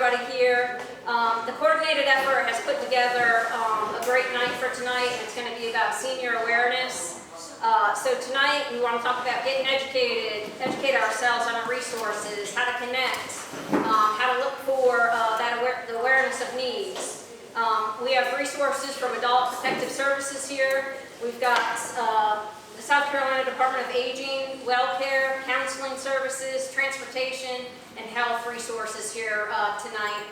everybody here. The coordinated effort has put together a great night for tonight. It's going to be about senior awareness. So tonight we want to talk about getting educated, educate ourselves on our resources, how to connect, how to look for the awareness of needs. We have resources from Adult Protective Services here. We've got the South Carolina Department of Aging, WellCare, counseling services, transportation, and health resources here tonight.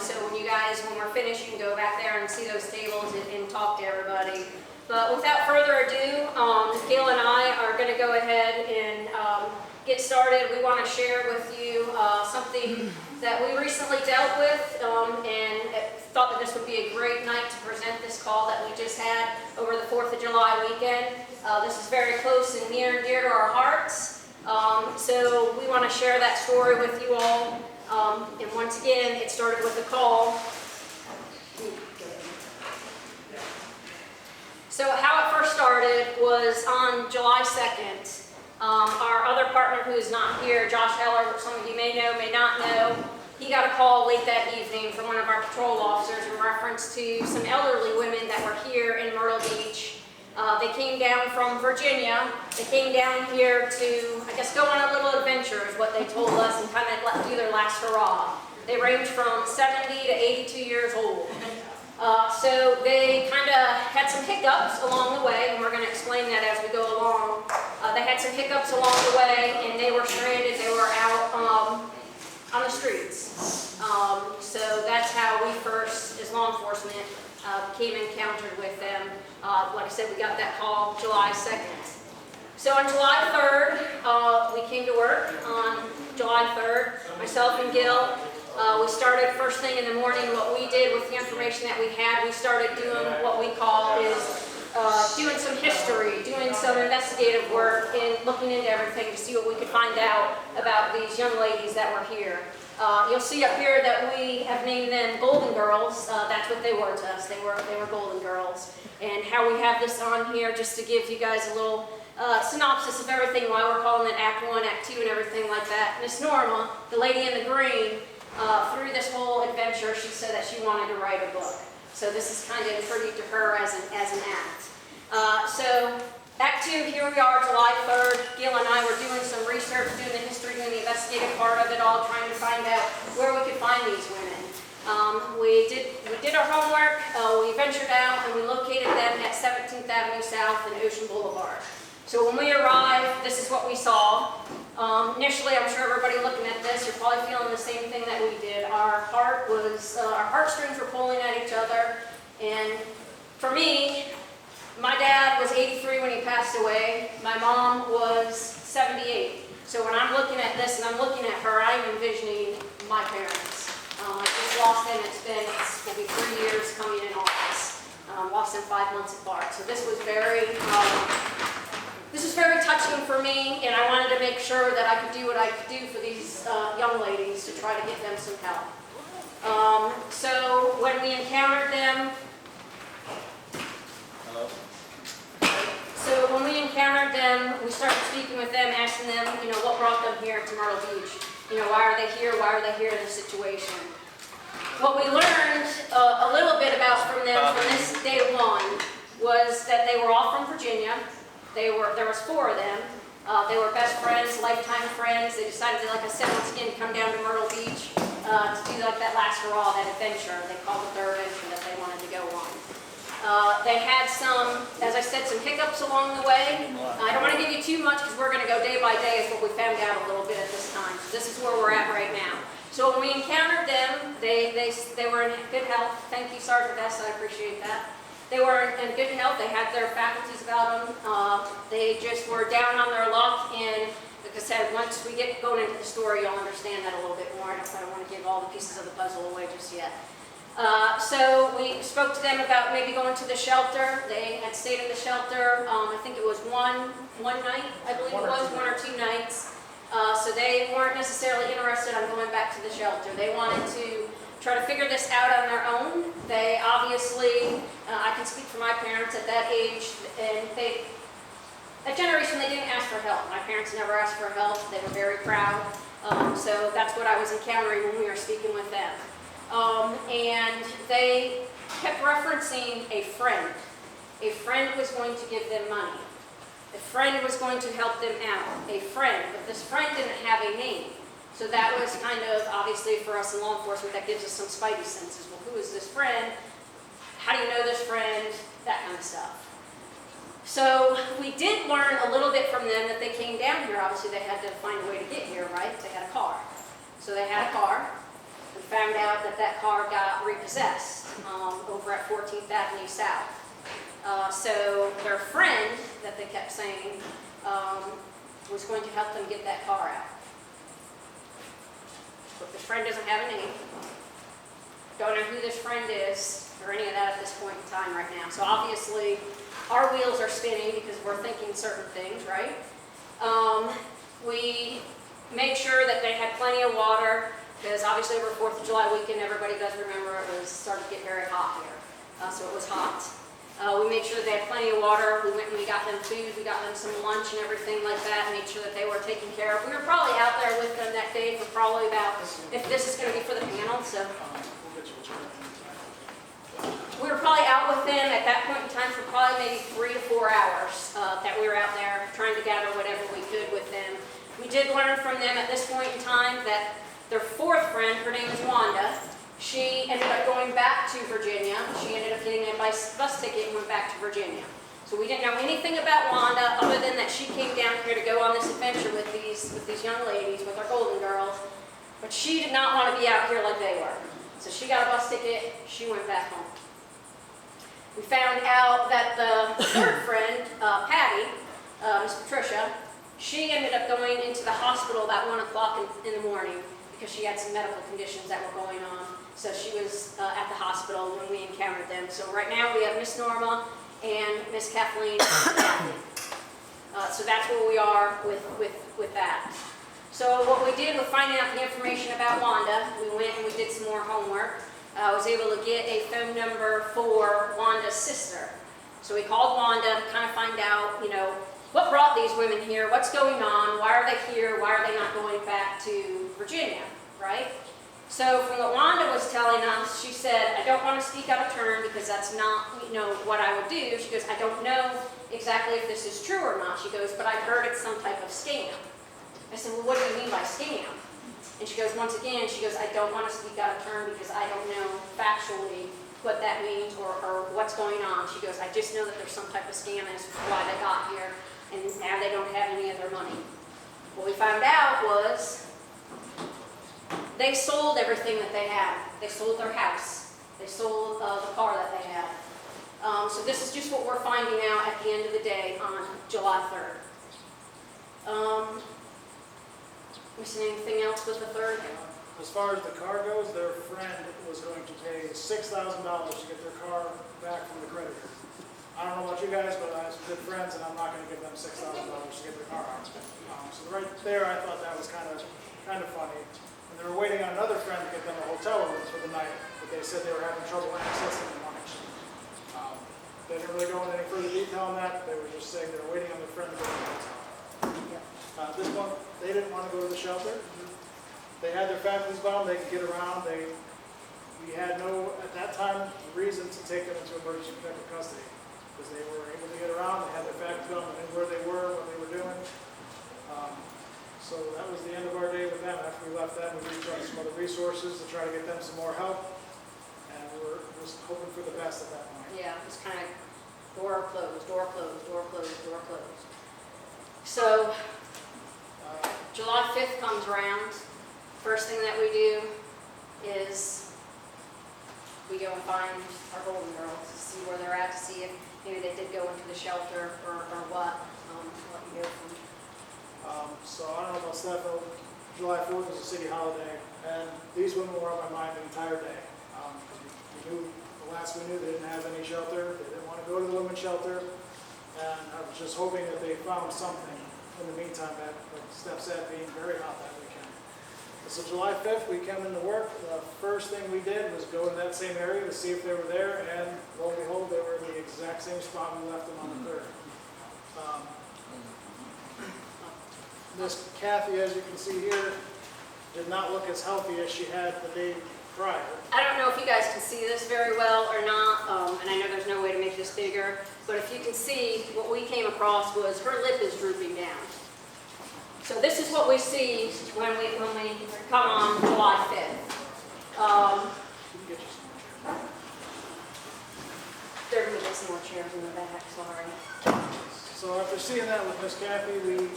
So when we're finished, you can go back there and see those tables and talk to everybody. But without further ado, Gail and I are going to go ahead and get started. We want to share with you something that we recently dealt with and thought that this would be a great night to present this call that we just had over the 4th of July weekend. This is very close and near and dear to our hearts. So we want to share that story with you all. And once again, it started with a call. So how it first started was on July 2nd. Our other partner who is not here, Josh Eller, which some of you may know, may not know, he got a call late that evening from one of our patrol officers in reference to some elderly women that were here in Myrtle Beach. They came down from Virginia. They came down here to, I guess, go on a little adventure is what they told us, and kind of do their last hurrah. They range from 70 to 82 years old. So they kind of had some hiccups along the way, and we're going to explain that as we go along. They had some hiccups along the way, and they were stranded. They were out on the streets. So that's how we first, as law enforcement, came encountered with them. Like I said, we got that call July 2nd. So on July 3rd, we came to work on July 3rd, myself and Gil. We started first thing in the morning. What we did with the information that we had, we started doing what we call is doing some history, doing some investigative work, and looking into everything to see what we could find out about these young ladies that were here. You'll see up here that we have named them Golden Girls. That's what they were to us. They were Golden Girls. And how we have this on here, just to give you guys a little synopsis of everything, why we're calling it Act 1, Act 2, and everything like that. Miss Norma, the lady in the green, through this whole adventure, she said that she wanted to write a book. So this is kind of in tribute to her as an act. So Act 2, here we are, July 3rd. Gil and I were doing some research, doing the history, doing the investigative part of it all, trying to find out where we could find these women. We did our homework, we ventured out, and we located them at 17th Avenue South and Ocean Boulevard. So when we arrived, this is what we saw. Initially, I'm sure everybody looking at this, you're probably feeling the same thing that we did. Our heartstrings were pulling at each other, and for me, my dad was 83 when he passed away. My mom was 78. So when I'm looking at this and I'm looking at her, I'm envisioning my parents. I just lost them. It'll be 3 years coming in August. Lost them 5 months apart. So this was very touching for me, and I wanted to make sure that I could do what I could do for these young ladies to try to get them some help. So when we encountered them, we started speaking with them, asking them, what brought them here to Myrtle Beach? Why are they here? Why are they here in this situation? What we learned a little bit about from them from this day one was that they were all from Virginia. There was 4 of them. They were best friends, lifetime friends. They decided, like I said, once again, to come down to Myrtle Beach to do like that last hurrah, that adventure. They called it their adventure that they wanted to go on. They had some, as I said, some hiccups along the way. I don't want to give you too much because we're going to go day by day is what we found out a little bit at this time. So this is where we're at right now. So when we encountered them, they were in good health. Thank you, Sergeant Best. I appreciate that. They were in good health. They had their faculties about them. They just were down on their luck. And like I said, once we get going into the story, you'll understand that a little bit more. I don't want to give all the pieces of the puzzle away just yet. So we spoke to them about maybe going to the shelter. They had stayed in the shelter, I think it was one night, I believe it was, 1 or 2 nights. So they weren't necessarily interested in going back to the shelter. They wanted to try to figure this out on their own. They obviously, I can speak for my parents at that age, and that generation, they didn't ask for help. My parents never asked for help. They were very proud So that's what I was encountering when we were speaking with them. And they kept referencing a friend. A friend was going to give them money. A friend was going to help them out. A friend, but this friend didn't have a name. So that was kind of, obviously for us in law enforcement, that gives us some spidey senses. Well, who is this friend? How do you know this friend? That kind of stuff. So we did learn a little bit from them that they came down here. Obviously they had to find a way to get here, right? They had a car. So they had a car. We found out that that car got repossessed over at 14th Avenue South. So their friend that they kept saying was going to help them get that car out. But the friend doesn't have a name. Don't know who this friend is or any of that at this point in time right now. So obviously our wheels are spinning because we're thinking certain things, right? We made sure that they had plenty of water because obviously over 4th of July weekend, everybody does remember it was starting to get very hot here. So it was hot. We made sure they had plenty of water. We went and we got them food. We got them some lunch and everything like that, and made sure that they were taken care of. We were probably out there with them that day for probably about, if this is going to be for the panel, so. We were probably out with them at that point in time for probably maybe 3 to 4 hours that we were out there trying to gather whatever we could with them. We did learn from them at this point in time that their fourth friend, her name is Wanda, she ended up going back to Virginia. She ended up getting a bus ticket and went back to Virginia. So we didn't know anything about Wanda other than that she came down here to go on this adventure with these young ladies, with our Golden Girls. But she did not want to be out here like they were. So she got a bus ticket, she went back home. We found out that the third friend, Patty, Miss Patricia, she ended up going into the hospital about 1 o'clock in the morning because she had some medical conditions that were going on. So she was at the hospital when we encountered them. So right now we have Miss Norma and Miss Kathleen. So that's where we are with that. So what we did with finding out the information about Wanda, we went and we did some more homework. I was able to get a phone number for Wanda's sister. So we called Wanda to kind of find out, you know, what brought these women here, what's going on, why are they here, why are they not going back to Virginia, right? So from what Wanda was telling us, she said, I don't want to speak out of turn because that's not, you know, what I would do. She goes, I don't know exactly if this is true or not. She goes, but I've heard it's some type of scam. I said, well, what do you mean by scam? And she goes, once again, she goes, I don't want to speak out of turn because I don't know factually what that means or what's going on. She goes, I just know that there's some type of scam as to why they got here, and now they don't have any of their money. What we found out was they sold everything that they had. They sold their house. They sold the car that they had. So this is just what we're finding out at the end of the day on July 3rd. Missing anything else with the third? As far as the car goes, their friend was going to pay $6,000 to get their car back from the creditor. I don't know about you guys, but I have some good friends, and I'm not going to give them $6,000 to get their car out. So right there, I thought that was kind of funny. And they were waiting on another friend to get them a hotel room for the night, but they said they were having trouble accessing the money. They didn't really go into any further detail on that. They were just saying they were waiting on their friend to get them a hotel. This one, they didn't want to go to the shelter. They had their families bound, they could get around. We had no, at that time, reason to take them into emergency protective custody because they were able to get around, they had their families bound, they knew where they were, what they were doing. So that was the end of our day with them. After we left them, we reached out to some other resources to try to get them some more help. And we were just hoping for the best at that point. Yeah, it was kind of door closed, door closed, door closed, door closed. So July 5th comes around. First thing that we do is we go and find our Golden Girls to see where they're at, to see if maybe they did go into the shelter or what. What you go from. So I don't know about Steph, July 4th was a city holiday, and these women were on my mind the entire day. We knew, the last we knew, they didn't have any shelter. They didn't want to go to the women's shelter, and I was just hoping that they found something in the meantime, like Steph said, being very hot that weekend. So July 5th, we came into work. The first thing we did was go to that same area to see if they were there, and lo and behold, they were in the exact same spot we left them on the 3rd. This Kathy, as you can see here, did not look as healthy as she had the day prior. I don't know if you guys can see this very well or not, and I know there's no way to make this bigger, but if you can see, what we came across was her lip is drooping down. So this is what we see when we come on July 5th. There will be some more chairs in the back, sorry. So after seeing that with Miss Kathy, we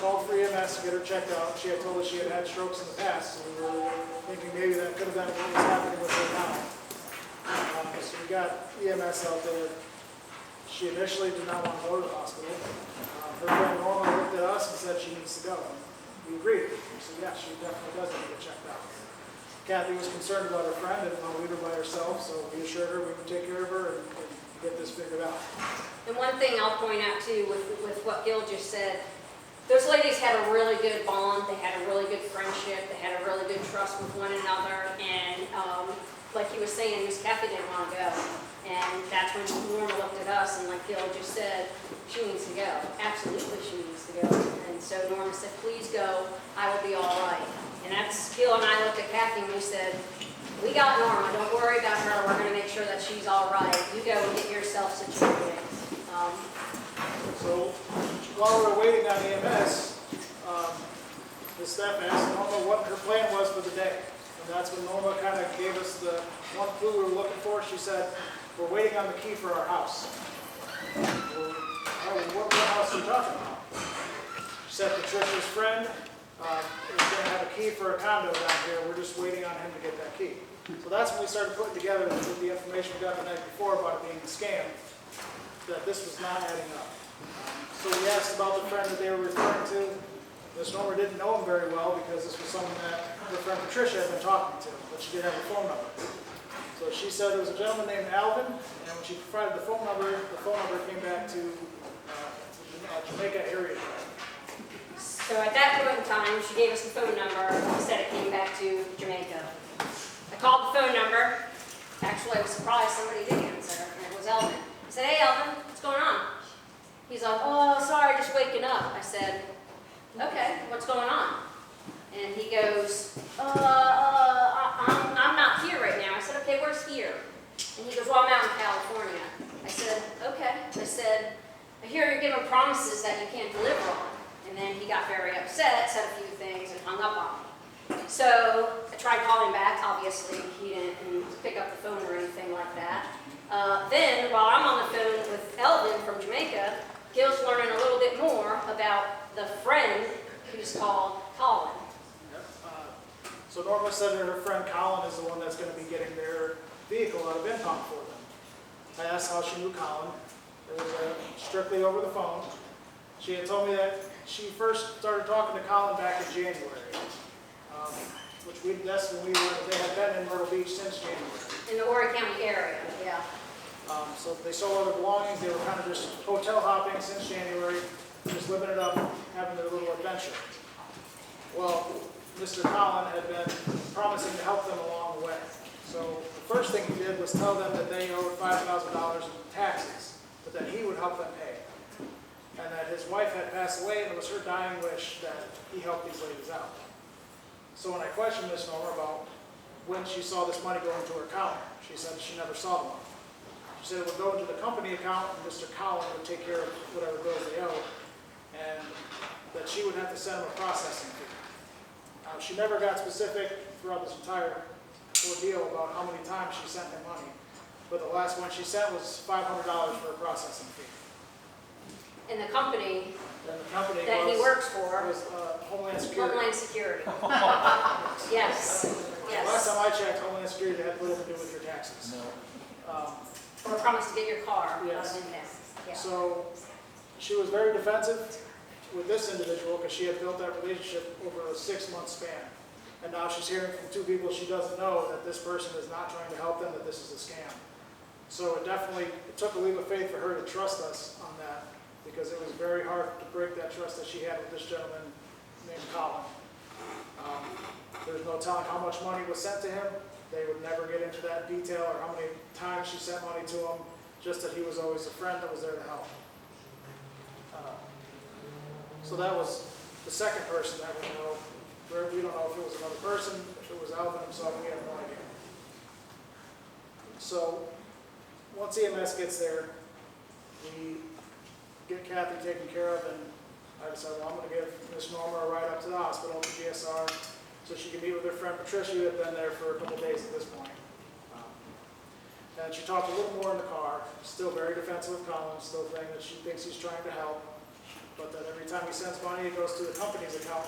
called for EMS to get her checked out. She had told us she had had strokes in the past, so we were thinking maybe that could have been what was happening with her now. So we got EMS out there. She initially did not want to go to the hospital. Her friend Norma looked at us and said she needs to go. We agreed. We said, yeah, she definitely does need to get checked out. Kathy was concerned about her friend and didn't want to leave her by herself, so we assured her we would take care of her and get this figured out. And one thing I'll point out too, with what Gil just said, those ladies had a really good bond, they had a really good friendship, they had a really good trust with one another, and like he was saying, Miss Kathy didn't want to go. And that's when Norma looked at us and like Gil just said, she needs to go. Absolutely she needs to go. And so Norma said, please go, I will be all right. And that's, Gil and I looked at Kathy and we said, we got Norma, don't worry about her, we're going to make sure that she's all right. You go and get yourself situated. So while we were waiting on EMS, the staff asked Norma what her plan was for the day. And that's when Norma kind of gave us the one clue we were looking for. She said, we're waiting on the key for our house. What house are you talking about? She said Patricia's friend is going to have a key for a condo down here. We're just waiting on him to get that key. So that's when we started putting together with the information we got the night before about it being a scam, that this was not adding up. So we asked about the friend that they were referring to. Miss Norma didn't know him very well because this was someone that her friend Patricia had been talking to, but she did have a phone number. So she said there was a gentleman named Alvin, and when she provided the phone number came back to Jamaica area. So at that point in time, she gave us the phone number and said it came back to Jamaica. I called the phone number. Actually, I was surprised somebody did answer, and it was Elvin. I said, hey Elvin, what's going on? He's like, oh, sorry, just waking up. I said, okay, what's going on? And he goes, I'm not here right now. I said, okay, where's here? And he goes, well, I'm out in California. I said, okay. I said, I hear you're giving promises that you can't deliver on. And then he got very upset, said a few things, and hung up on me. So I tried calling back. Obviously, he didn't pick up the phone or anything like that. Then, while I'm on the phone with Elvin from Jamaica, Gil's learning a little bit more about the friend who's called Colin. So Norma said that her friend Colin is the one that's going to be getting their vehicle out of impound for them. I asked how she knew Colin. It was strictly over the phone. She had told me that she first started talking to Colin back in January, that's when they had been in Myrtle Beach since January. In the Horry County area, yeah. So they sold all their belongings. They were kind of just hotel hopping since January, just living it up, having their little adventure. Well, Mr. Collin had been promising to help them along the way. So the first thing he did was tell them that they owed $5,000 in taxes, but that he would help them pay. And that his wife had passed away, and it was her dying wish that he help these ladies out. So when I questioned Miss Norma about when she saw this money go into her account, she said she never saw the money. She said it would go into the company account, and Mr. Collin would take care of whatever bills they owed, and that she would have to send him a processing fee. She never got specific throughout this entire ordeal about how many times she sent him money, but the last one she sent was $500 for a processing fee. And the company And the company that he works for was Homeland Security. Homeland Security. Yes, Last yes. time I checked, Homeland Security had little to do with your taxes. Or promise to get your car out Yes. of index. Yeah. So she was very defensive with this individual because she had built that relationship over a 6-month span. And now she's hearing from 2 people she doesn't know that this person is not trying to help them, that this is a scam. So it took a leap of faith for her to trust us on that, because it was very hard to break that trust that she had with this gentleman named Colin. There's no telling how much money was sent to him. They would never get into that detail or how many times she sent money to him, just that he was always a friend that was there to help. So that was the second person that we know. we don't know if it was another person, if it was Alvin himself, we have no idea. So, once EMS gets there, we get Kathy taken care of, and I decided, well, I'm going to give Miss Norma a ride up to the hospital to GSR so she can meet with her friend Patricia, who had been there for a couple days at this point. And she talked a little more in the car, still very defensive of Colin, still saying that she thinks he's trying to help, but that every time he sends money, it goes to the company's account,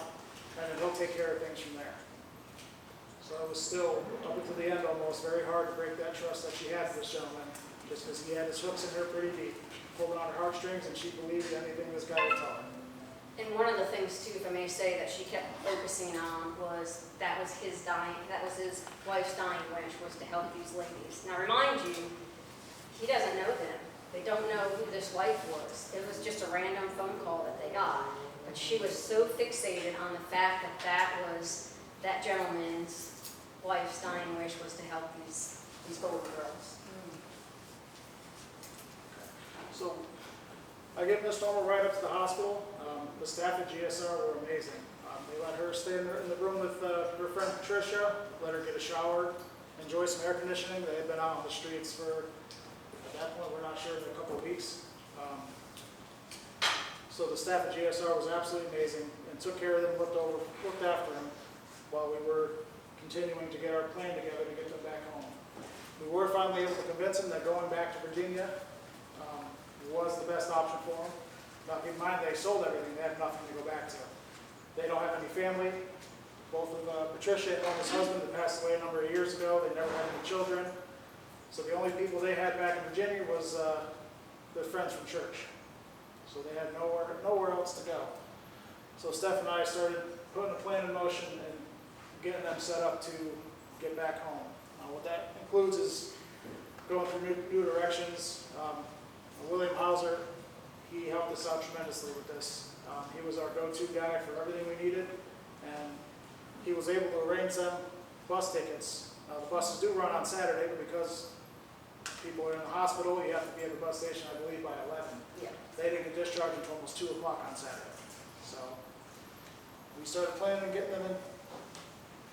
and then he'll take care of things from there. So it was still, up until the end almost, very hard to break that trust that she had for this gentleman, just because he had his hooks in her pretty deep, pulling on her heartstrings, and she believed anything this guy would tell her. And one of the things too, if I may say, that she kept focusing on was that was his wife's dying wish, was to help these ladies. Now remind you, he doesn't know them. They don't know who this wife was. It was just a random phone call that they got. But she was so fixated on the fact that that gentleman's wife's dying wish was to help these older girls. So I get Miss Norma right up to the hospital. The staff at GSR were amazing. They let her stay in the room with her friend Patricia, let her get a shower, enjoy some air conditioning. They had been out on the streets for, at that point, we're not sure, a couple of weeks. So the staff at GSR was absolutely amazing and took care of them, looked after them while we were continuing to get our plan together to get them back home. We were finally able to convince them that going back to Virginia was the best option for them. Now keep in mind, they sold everything, they had nothing to go back to. They don't have any family. Both of Patricia and his husband had passed away a number of years ago. They never had any children. So the only people they had back in Virginia was their friends from church. So they had nowhere else to go. So Steph and I started putting a plan in motion and getting them set up to get back home. What that includes is going through new directions. William Hauser, he helped us out tremendously with this. He was our go-to guy for everything we needed, and he was able to arrange them bus tickets. The buses do run on Saturday, but because people are in the hospital, you have to be at the bus station, I believe, by 11. Yeah. They didn't get discharged until almost 2 o'clock on Saturday. So we started planning on getting them in.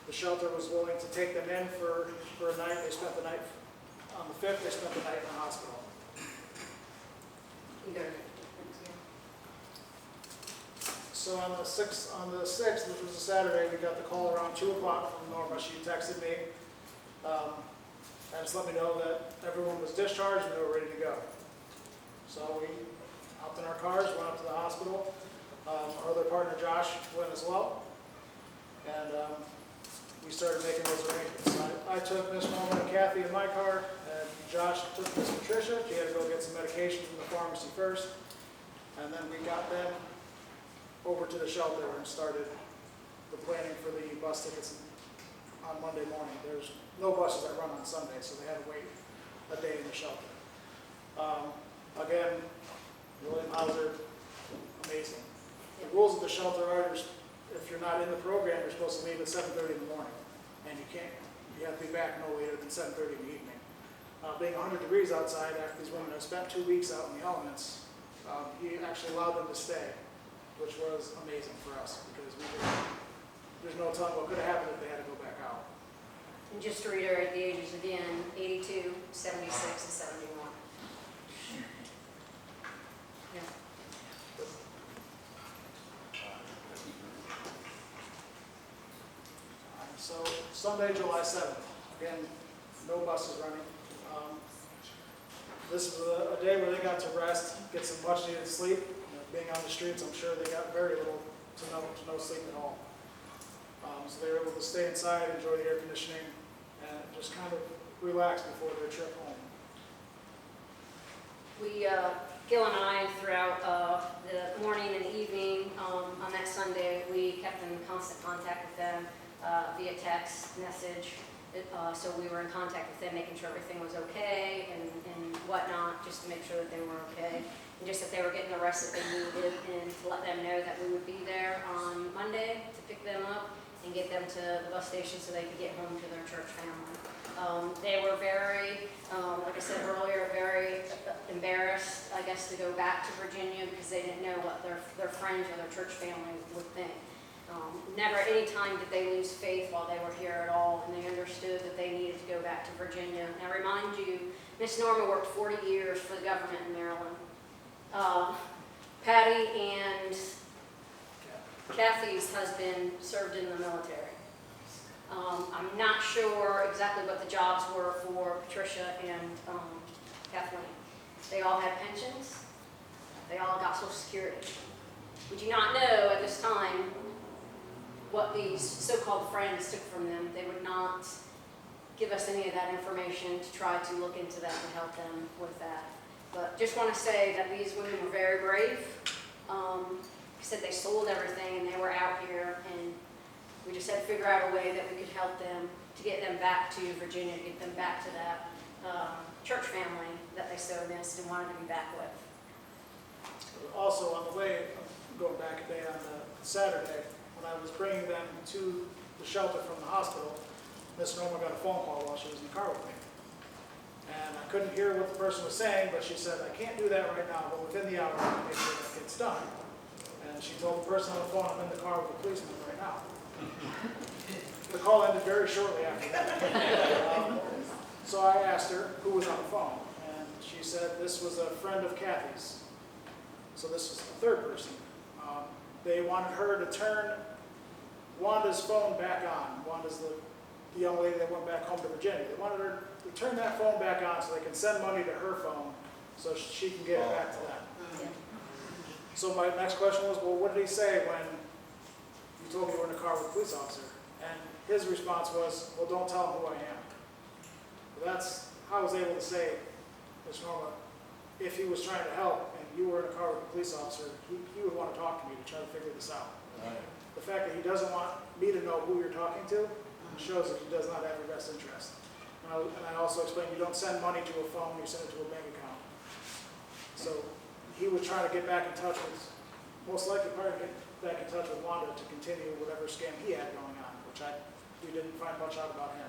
The shelter was willing to take them in for a night. They spent the night, on the 5th, they spent the night in the hospital. So on the 6th, which was a Saturday, we got the call around 2 o'clock from Norma. She texted me and just let me know that everyone was discharged and they were ready to go. So we hopped in our cars, went up to the hospital. Our other partner, Josh, went as well. And we started making those arrangements. I took Miss Norma and Kathy in my car, and Josh took Miss Patricia. She had to go get some medication from the pharmacy first. And then we got them over to the shelter and started the planning for the bus tickets on Monday morning. There's no buses that run on Sunday, so they had to wait a day in the shelter. Again, William Hauser, amazing. The rules of the shelter are, if you're not in the program, you're supposed to leave at 7:30 in the morning, and you have to be back no later than 7:30 in the evening. Being 100 degrees outside, after these women have spent 2 weeks out in the elements, he actually allowed them to stay, which was amazing for us, because there's no telling what could have happened if they had to go back out. And just to reiterate the ages again, 82, 76, and 71. Yeah. So Sunday, July 7th, again, no buses running. This was a day where they got to rest, get some much needed sleep. Being on the streets, I'm sure they got very little to no sleep at all. So they were able to stay inside, enjoy the air conditioning, and just kind of relax before their trip home. We, Gil and I, throughout the morning and evening on that Sunday, we kept in constant contact with them via text message. So we were in contact with them, making sure everything was okay and whatnot, just to make sure that they were okay. And just that they were getting the rest that they needed, and to let them know that we would be there on Monday to pick them up and get them to the bus station so they could get home to their church family. They were very, like I said earlier, very embarrassed, I guess, to go back to Virginia because they didn't know what their friends or their church family would think. Never any time did they lose faith while they were here at all, and they understood that they needed to go back to Virginia. And I remind you, Miss Norma worked 40 years for the government in Maryland. Patty and Kathy's husband served in the military. I'm not sure exactly what the jobs were for Patricia and Kathleen. They all had pensions. They all got Social Security. We do not know at this time what these so-called friends took from them. They would not give us any of that information to try to look into that and help them with that. But just want to say that these women were very brave. Said they sold everything and they were out here, and we just had to figure out a way that we could help them to get them back to Virginia, to get them back to that church family that they so missed and wanted to be back with. Also, on the way, going back a day on the Saturday, when I was bringing them to the shelter from the hospital, Miss Norma got a phone call while she was in the car with me. And I couldn't hear what the person was saying, but she said, I can't do that right now, but within the hour, I'm going to make sure that gets done. And she told the person on the phone, I'm in the car with the policeman right now. The call ended very shortly after that. So I asked her who was on the phone, and she said this was a friend of Kathy's. So this was the third person. They wanted her to turn Wanda's phone back on. Wanda's the young lady that went back home to Virginia. They wanted her to turn that phone back on so they can send money to her phone so she can get it back to that. So my next question was, well, what did he say when you told me you were in a car with a police officer? And his response was, well, don't tell him who I am. But that's how I was able to say, Ms. Norma, if he was trying to help and you were in a car with a police officer, he would want to talk to me to try to figure this out. Right. The fact that he doesn't want me to know who you're talking to shows that he does not have your best interest. And I also explained, you don't send money to a phone, you send it to a bank account. So he was trying to get back in touch with, most likely probably get back in touch with Wanda to continue whatever scam he had going on, which we didn't find much out about him.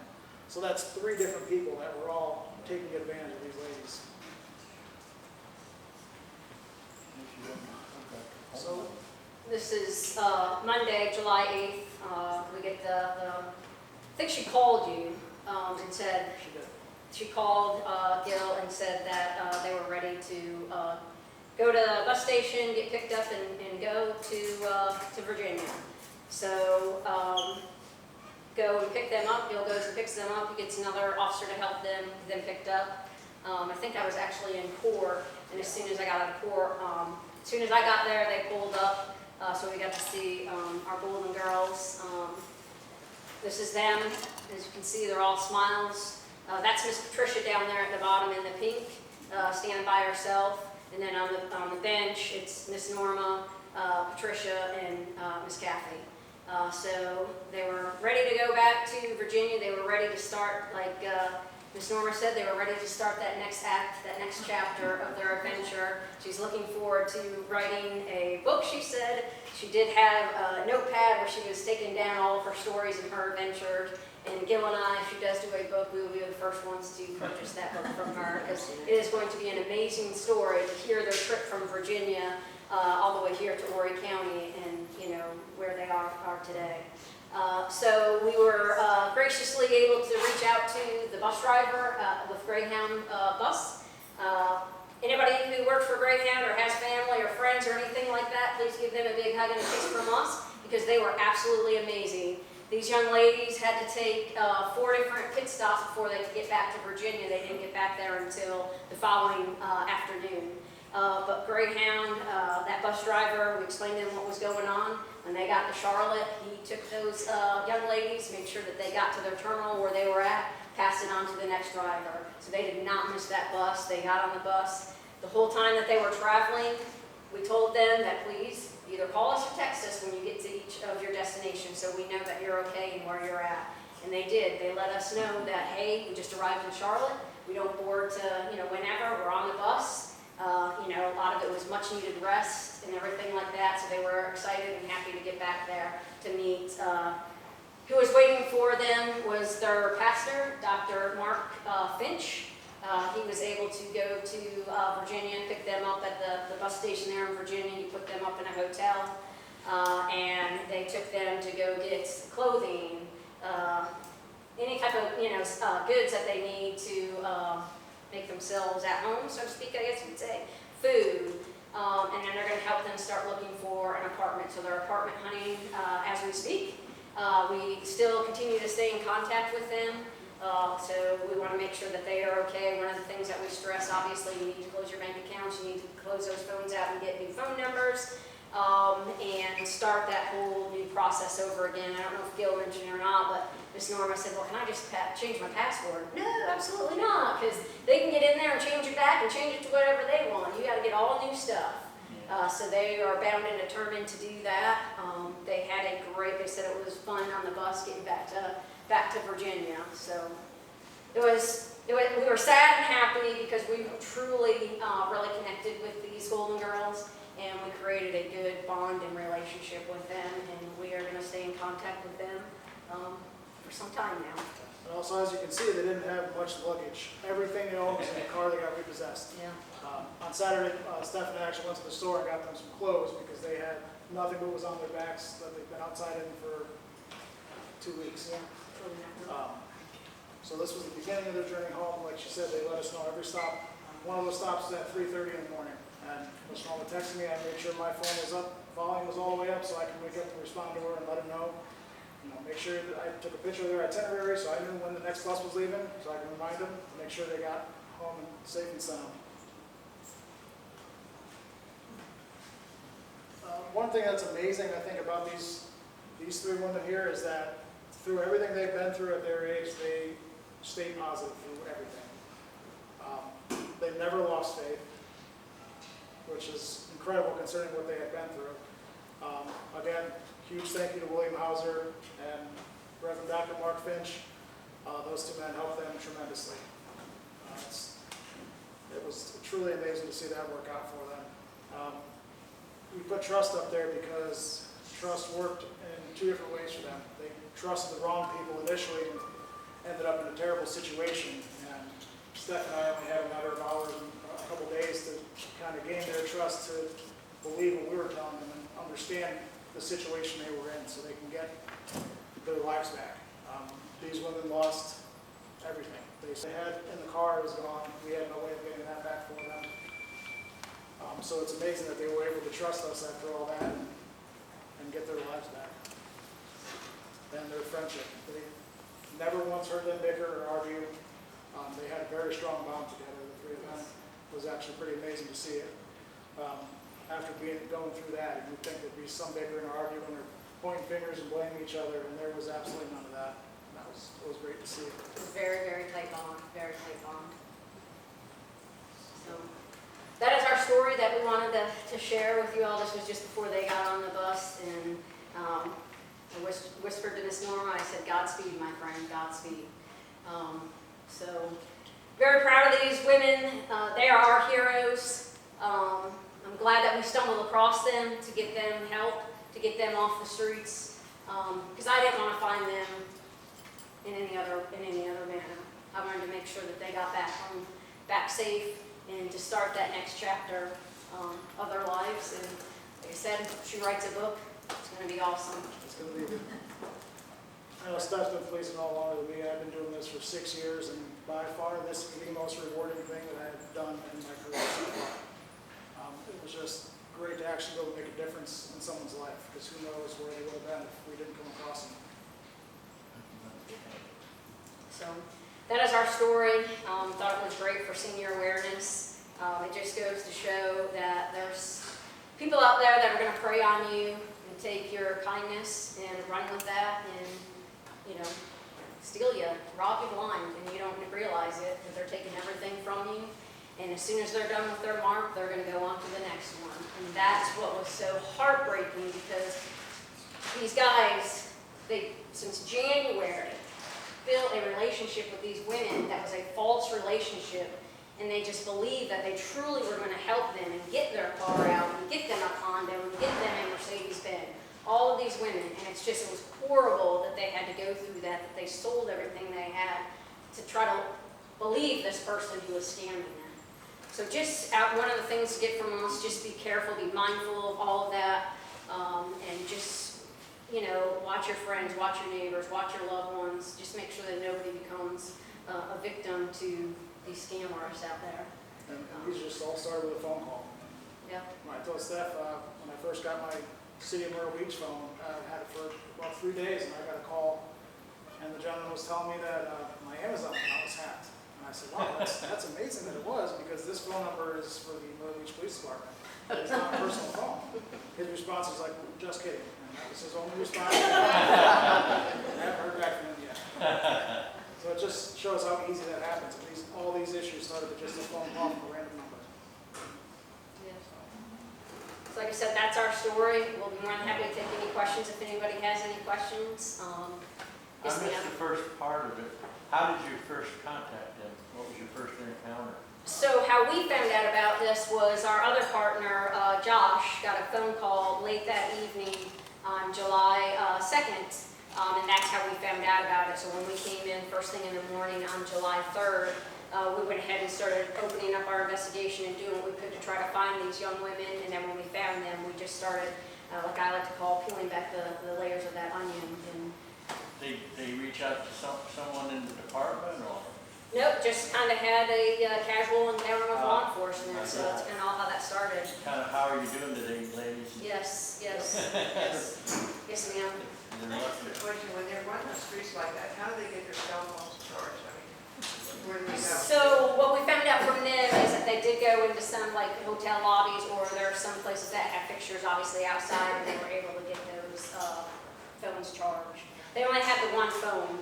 So that's 3 different people that were all taking advantage of these ladies. So This is Monday, July 8th. We get I think she called you and said, she did. she called Gil and said that they were ready to go to the bus station, get picked up, and go to Virginia. So go and pick them up. Gil goes and picks them up. He gets another officer to help them picked up. I think I was actually in court, and as soon as I got out of court, as soon as I got there, they pulled up. So we got to see our Golden Girls. This is them. As you can see, they're all smiles. That's Miss Patricia down there at the bottom in the pink, standing by herself. And then on the bench, it's Miss Norma, Patricia, and Miss Kathy. So they were ready to go back to Virginia. They were ready to start, like Miss Norma said, they were ready to start that next act, that next chapter of their adventure. She's looking forward to writing a book, she said. She did have a notepad where she was taking down all of her stories and her adventures. And Gil and I, if she does do a book, we will be the first ones to purchase that book from her, because it is going to be an amazing story to hear their trip from Virginia all the way here to Horry County, and where they are today. So we were graciously able to reach out to the bus driver with Greyhound Bus. Anybody who works for Greyhound or has family or friends or anything like that, please give them a big hug and a kiss from us, because they were absolutely amazing. These young ladies had to take 4 different pit stops before they could get back to Virginia. They didn't get back there until the following afternoon. But Greyhound, that bus driver, we explained to him what was going on. When they got to Charlotte, he took those young ladies, made sure that they got to their terminal where they were at, passed it on to the next driver. So they did not miss that bus. They got on the bus. The whole time that they were traveling, we told them that please either call us or text us when you get to each of your destinations so we know that you're okay and where you're at. And they did. They let us know that, hey, we just arrived in Charlotte. We don't board to, whenever. We're on the bus. A lot of it was much needed rest and everything like that. So they were excited and happy to get back there to meet. Who was waiting for them was their pastor, Dr. Mark Finch. He was able to go to Virginia and pick them up at the bus station there in Virginia. He put them up in a hotel. and they took them to go get clothing, any type of, goods that they need to make themselves at home, so to speak, I guess you'd say, food. And then they're going to help them start looking for an apartment. So they're apartment hunting as we speak. We still continue to stay in contact with them. So we want to make sure that they are okay. One of the things that we stress, obviously, you need to close your bank accounts. You need to close those phones out and get new phone numbers. And start that whole new process over again. I don't know if Gil mentioned it or not, but Miss Norma said, well, can I just change my password? No, absolutely not, because they can get in there and change it back and change it to whatever they want. You got to get all new stuff. So they are bound and determined to do that. They had they said it was fun on the bus getting back to Virginia. So we were sad and happy because we truly really connected with these Golden Girls. And we created a good bond and relationship with them, and we are going to stay in contact with them for some time now. And also, as you can see, they didn't have much luggage. Everything they owned was in the car. They got repossessed. Yeah. On Saturday, Steph and I actually went to the store and got them some clothes because they had nothing but was on their backs that they've been outside in for 2 weeks. So this was the beginning of their journey home. Like she said, they let us know every stop. One of those stops is at 3:30 in the morning. And Ms. Norma texted me, I made sure my phone was up, volume was all the way up, so I could wake up and respond to her and let her know. Make sure that I took a picture of their itinerary so I knew when the next bus was leaving, so I can remind them to make sure they got home safe and sound. One thing that's amazing, I think, about these three women here is that through everything they've been through at their age, they stay positive through everything. They've never lost faith, which is incredible considering what they had been through. Again, huge thank you to William Hauser and Reverend Dr. Mark Finch. Those two men helped them tremendously. It was truly amazing to see that work out for them. We put trust up there because trust worked in two different ways for them. They trusted the wrong people initially and ended up in a terrible situation. And Steph and I only had a matter of hours and a couple days to kind of gain their trust to believe what we were telling them and understand the situation they were in so they can get their lives back. These women lost everything. They had in the car, it was gone. We had no way of getting that back for them. So it's amazing that they were able to trust us after all that and get their lives back. And their friendship. They never once heard them bicker or argue. They had a very strong bond together, the three of them. It was actually pretty amazing to see it. After going through that, you'd think there'd be some bickering or arguing or pointing fingers and blaming each other, and there was absolutely none of that. And it was great to see. It was very, very tight bond, very tight bond. So that is our story that we wanted to share with you all. This was just before they got on the bus, and I whispered to Miss Norma, I said, Godspeed, my friend, Godspeed. So very proud of these women. They are our heroes. I'm glad that we stumbled across them to get them help, to get them off the streets, because I didn't want to find them in any other manner. I wanted to make sure that they got back home, back safe, and to start that next chapter of their lives. And like I said, if she writes a book, it's going to be awesome. It's going to be good. I know Steph's been policing all longer than me. I've been doing this for 6 years, and by far this is the most rewarding thing that I have done in my career so far. It was just great to actually be able to make a difference in someone's life, because who knows where they would have been if we didn't come across them. So that is our story. Thought it was great for senior awareness. It just goes to show that there's people out there that are going to prey on you and take your kindness and run with that and, steal you, rob you blind, and you don't realize it, that they're taking everything from you. And as soon as they're done with their mark, they're going to go on to the next one. And that's what was so heartbreaking, because these guys, since January, built a relationship with these women that was a false relationship, and they just believed that they truly were going to help them and get their car out and get them a condo and get them a Mercedes-Benz. All of these women, and it was horrible that they had to go through that they sold everything they had to try to believe this person who was scamming them. So just one of the things to get from us, just be careful, be mindful of all of that. And just, you know, watch your friends, watch your neighbors, watch your loved ones. Just make sure that nobody becomes a victim to these scammers out there. And these just all started with a phone call. Yeah. When I told Steph, when I first got my City of Myrtle Beach phone, I had it for about 3 days, and I got a call, and the gentleman was telling me that my Amazon account was hacked. And I said, wow, that's amazing that it was, because this phone number is for the Myrtle Beach Police Department. It's not a personal phone. His response was like, just kidding. And that was his only response. I haven't heard back from him yet. So it just shows how easy that happens. And all these issues started with just a phone call from a random number. So like I said, that's our story. We'll be more than happy to take any questions if anybody has any questions. I Yes, missed ma'am. the first part of it. How did you first contact them? What was your first encounter? So how we found out about this was our other partner, Josh, got a phone call late that evening on July 2nd, and that's how we found out about it. So when we came in first thing in the morning on July 3rd, we went ahead and started opening up our investigation and doing what we could to try to find these young women. And then when we found them, we just started, like I like to call, peeling back the layers of that onion. And They reach out to someone in the department, or? nope, just kind of had a casual encounter with law enforcement. So that's kind of all how that started. Kind of, how are you doing today, ladies? Yes, yes, yes, yes, ma'am. They're lucky. Question, when they're running the streets like that, how do they get their cell phones charged? I mean, where do they go? So what we found out from them is that they did go into some like hotel lobbies, or there are some places that have fixtures obviously outside, and they were able to get those phones charged. They only had the one phone,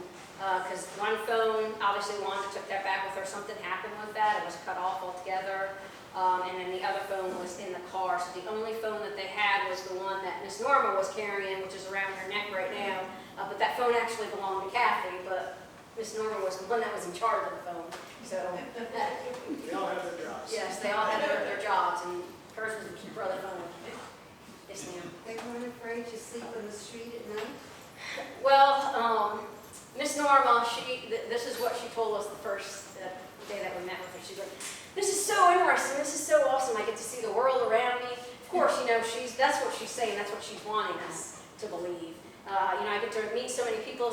because one phone, obviously Wanda took that back with her, something happened with that, it was cut off altogether. And then the other phone was in the car, so the only phone that they had was the one that Miss Norma was carrying, which is around her neck right now. But that phone actually belonged to Kathy, but Miss Norma was the one that was in charge of the phone. So, They all have their jobs. yes, they all had their jobs, and hers was to keep her other phone. Yes, ma'am. They weren't afraid to sleep on the street at night? Well, Miss Norma, this is what she told us the first day that we met with her. She's like, this is so interesting, this is so awesome, I get to see the world around me. Of course, you know, that's what she's saying, that's what she's wanting us to believe. You know, I get to meet so many people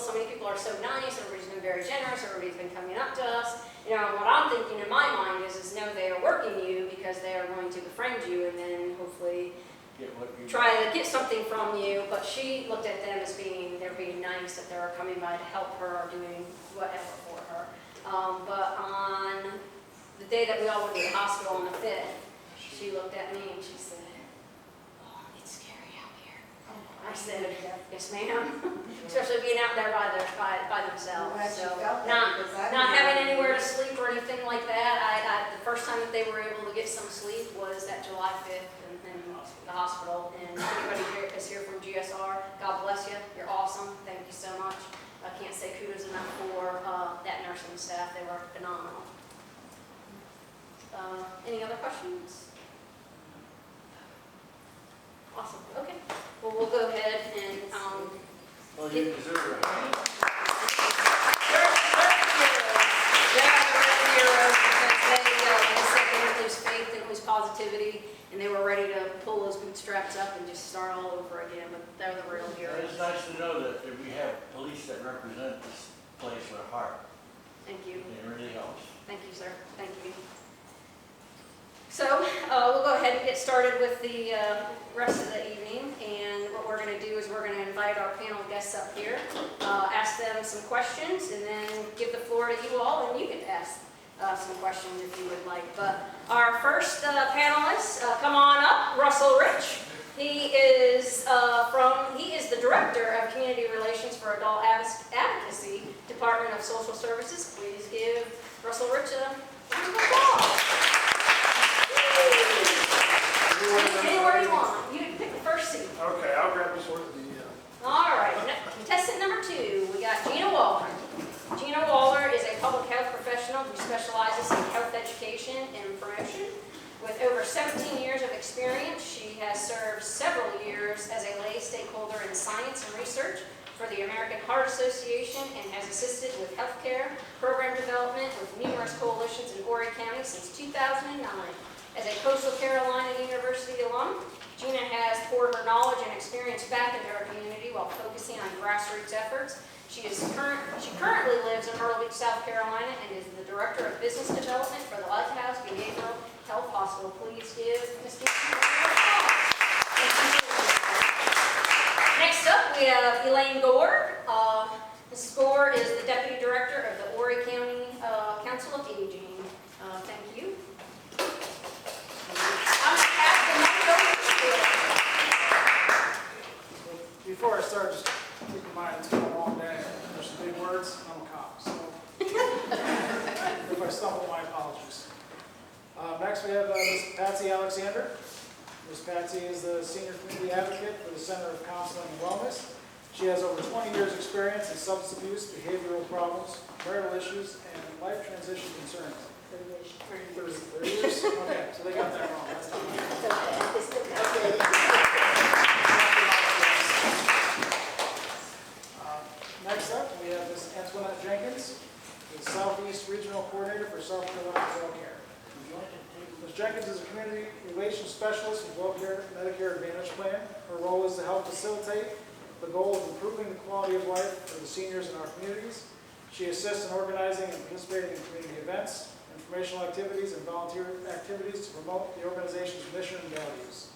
are so nice, everybody's been very generous, everybody's been coming up to us. You know, and what I'm thinking in my mind is no, they are working you because they are going to befriend you and then hopefully Get what you try to get something from you. But she looked at them as they're being nice, that they're coming by to help her or doing whatever for her. But on the day that we all went to the hospital on the 5th, she looked at me and she said, oh, it's scary out here. I said, yes, ma'am. Especially being out there by themselves. I'm glad you So felt that, not because I not didn't having know. anywhere to sleep or anything like that. The first time that they were able to get some sleep was that July 5th in the hospital. And anybody here is here from GSR, God bless you. You're awesome. Thank you so much. I can't say kudos enough for that nursing staff. They were phenomenal. Any other questions? Awesome. Okay. Well, we'll go ahead and Well, you deserve a hand. they're heroes because they said they didn't lose faith, didn't lose positivity, and they were ready to pull those bootstraps up and just start all over again. But they're the real heroes. It's nice to know that we have police that represent this place with a heart. Thank you. It really helps. Thank you, sir. Thank you. So we'll go ahead and get started with the rest of the evening. And what we're going to do is we're going to invite our panel guests up here, ask them some questions, and then give the floor to you all, and you can ask some questions if you would like. But our first panelist, come on up, Russell Rich. He is the Director of Community Relations for Adult Advocacy, Department of Social Services. Please give Russell Rich a round of applause. Anywhere you want. You can pick the first seat. Okay, I'll grab this one. All right, contestant number 2, we got Gina Waller. Gina Waller is a public health professional who specializes in health education and promotion. With over 17 years of experience, she has served several years as a lay stakeholder in science and research for the American Heart Association and has assisted with healthcare program development with numerous coalitions in Horry County since 2009. As a Coastal Carolina University alum, Gina has poured her knowledge and experience back into our community while focusing on grassroots efforts. She currently lives in Myrtle Beach, South Carolina, and is the Director of Business Development for the Lighthouse Behavioral Health Hospital. Please give Ms. Gina a round of applause. Next up, we have Elaine Gore. Mrs. Gore is the Deputy Director of the Horry County Council of Aging. Thank you. I'm gonna pass the mic over to you. Before I start, just keep in mind, it's been a long day. There's some big words, and I'm a cop, so if I stumble, my apologies. Next, we have Ms. Patsy Alexander. Ms. Patsy is the Senior Community Advocate for the Center of Counseling and Wellness. She has over 20 years' experience in substance abuse, behavioral problems, marital issues, and life transition concerns. 30 years? Okay, so they got that wrong. That's not Next up, we have Ms. Antoinette Jenkins, the Southeast Regional Coordinator for South Carolina WellCare. Ms. Jenkins is a Community Relations Specialist with WellCare Medicare Advantage Plan. Her role is to help facilitate the goal of improving the quality of life for the seniors in our communities. She assists in organizing and participating in community events, informational activities, and volunteer activities to promote the organization's mission and values.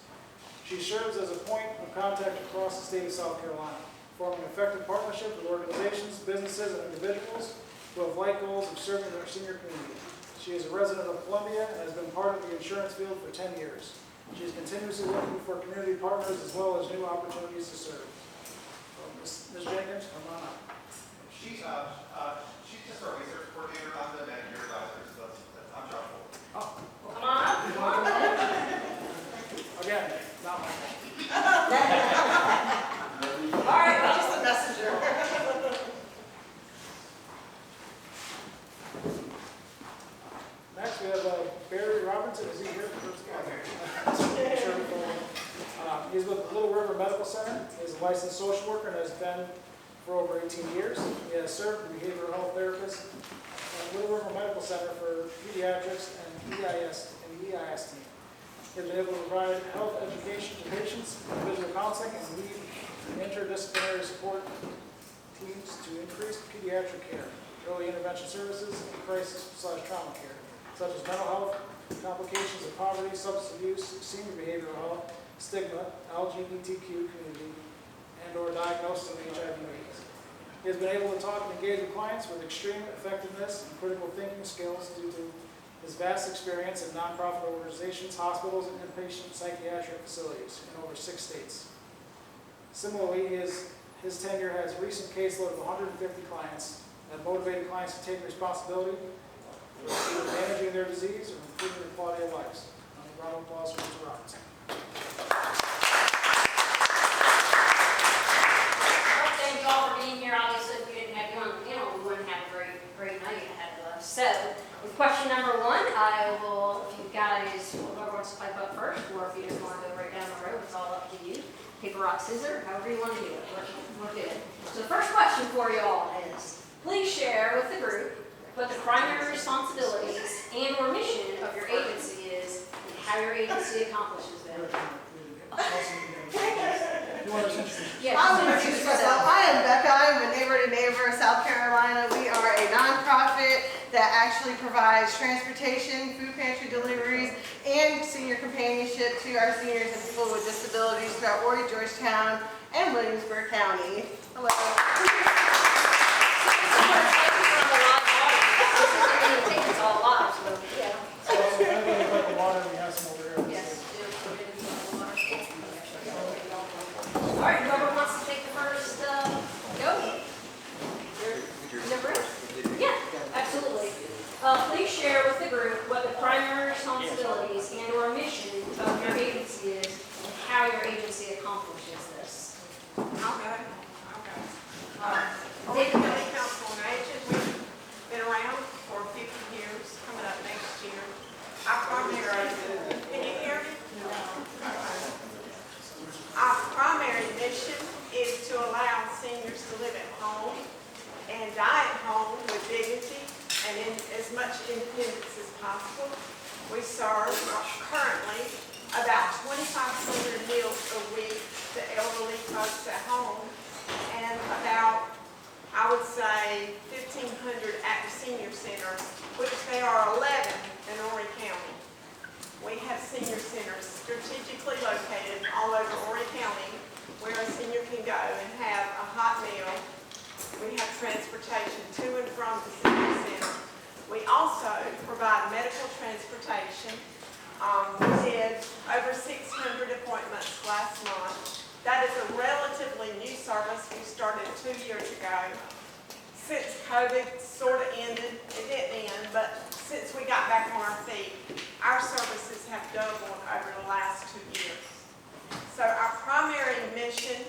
She serves as a point of contact across the state of South Carolina, forming effective partnerships with organizations, businesses, and individuals who have like goals of serving their senior community. She is a resident of Columbia and has been part of the insurance field for 10 years. She is continuously looking for community partners as well as new opportunities to serve. Ms. Jenkins, come on up. She's just our research coordinator on the Medicare advisors. I'm Josh Wolf. Oh, Come on up. Come on up. again, not my fault. All right, well, Just the messenger. Next, we have Barry Robinson. Is he here? He's with the Little River Medical Center. He's a licensed social worker and has been for over 18 years. He has served as a behavioral health therapist at Little River Medical Center for pediatrics and EIS team. He's been able to provide health education to patients, individual counseling, and lead interdisciplinary support teams to increase pediatric care, early intervention services, and crisis/trauma care, such as mental health, complications of poverty, substance abuse, senior behavioral health, stigma, LGBTQ community, and/or diagnosis of HIV/AIDS. He has been able to talk and engage with clients with extreme effectiveness and critical thinking skills due to his vast experience in nonprofit organizations, hospitals, and inpatient psychiatric facilities in over 6 states. Similarly, his tenure has a recent caseload of 150 clients that motivated clients to take responsibility for either managing their disease or improving their quality of lives. A round of applause for Mr. Robinson. thank you all for being here. Obviously, if we didn't have you on the panel, we wouldn't have a great night ahead of us. So, with question number 1, I will, if you guys, whoever wants to pipe up first, or if you just want to go right down the road, it's all up to you. Paper, rock, scissors, however you want to do it. We're good. So the first question for you all is, please share with the group what the primary responsibilities and or mission of your agency is and how your agency accomplishes them. Yes, I'll introduce myself. I am Becca. I'm a Neighbor to Neighbor, South Carolina. We are a nonprofit that actually provides transportation, food pantry deliveries, and senior companionship to our seniors and people with disabilities throughout Horry, Georgetown, and Williamsburg County. Hello. It's all live, so yeah. So, anybody like the water, we have some over here. Yes. All right, whoever wants to take the first go. Number 8? Yeah, absolutely. Please share with the group what the primary responsibilities and or mission of your agency is and how your agency accomplishes this. Okay. and in as much independence as possible. We serve currently about 2,500 meals a week to elderly folks at home, and about, I would say, 1,500 at the senior centers, which there are 11 in Horry County. We have senior centers strategically located all over Horry County where a senior can go and have a hot meal. We have transportation to and from the senior center. We also provide medical transportation. We did over 600 appointments last month. That is a relatively new service we started 2 years ago. Since COVID sort of ended, it didn't end, but since we got back on our feet, our services have doubled over the last 2 years. So our primary mission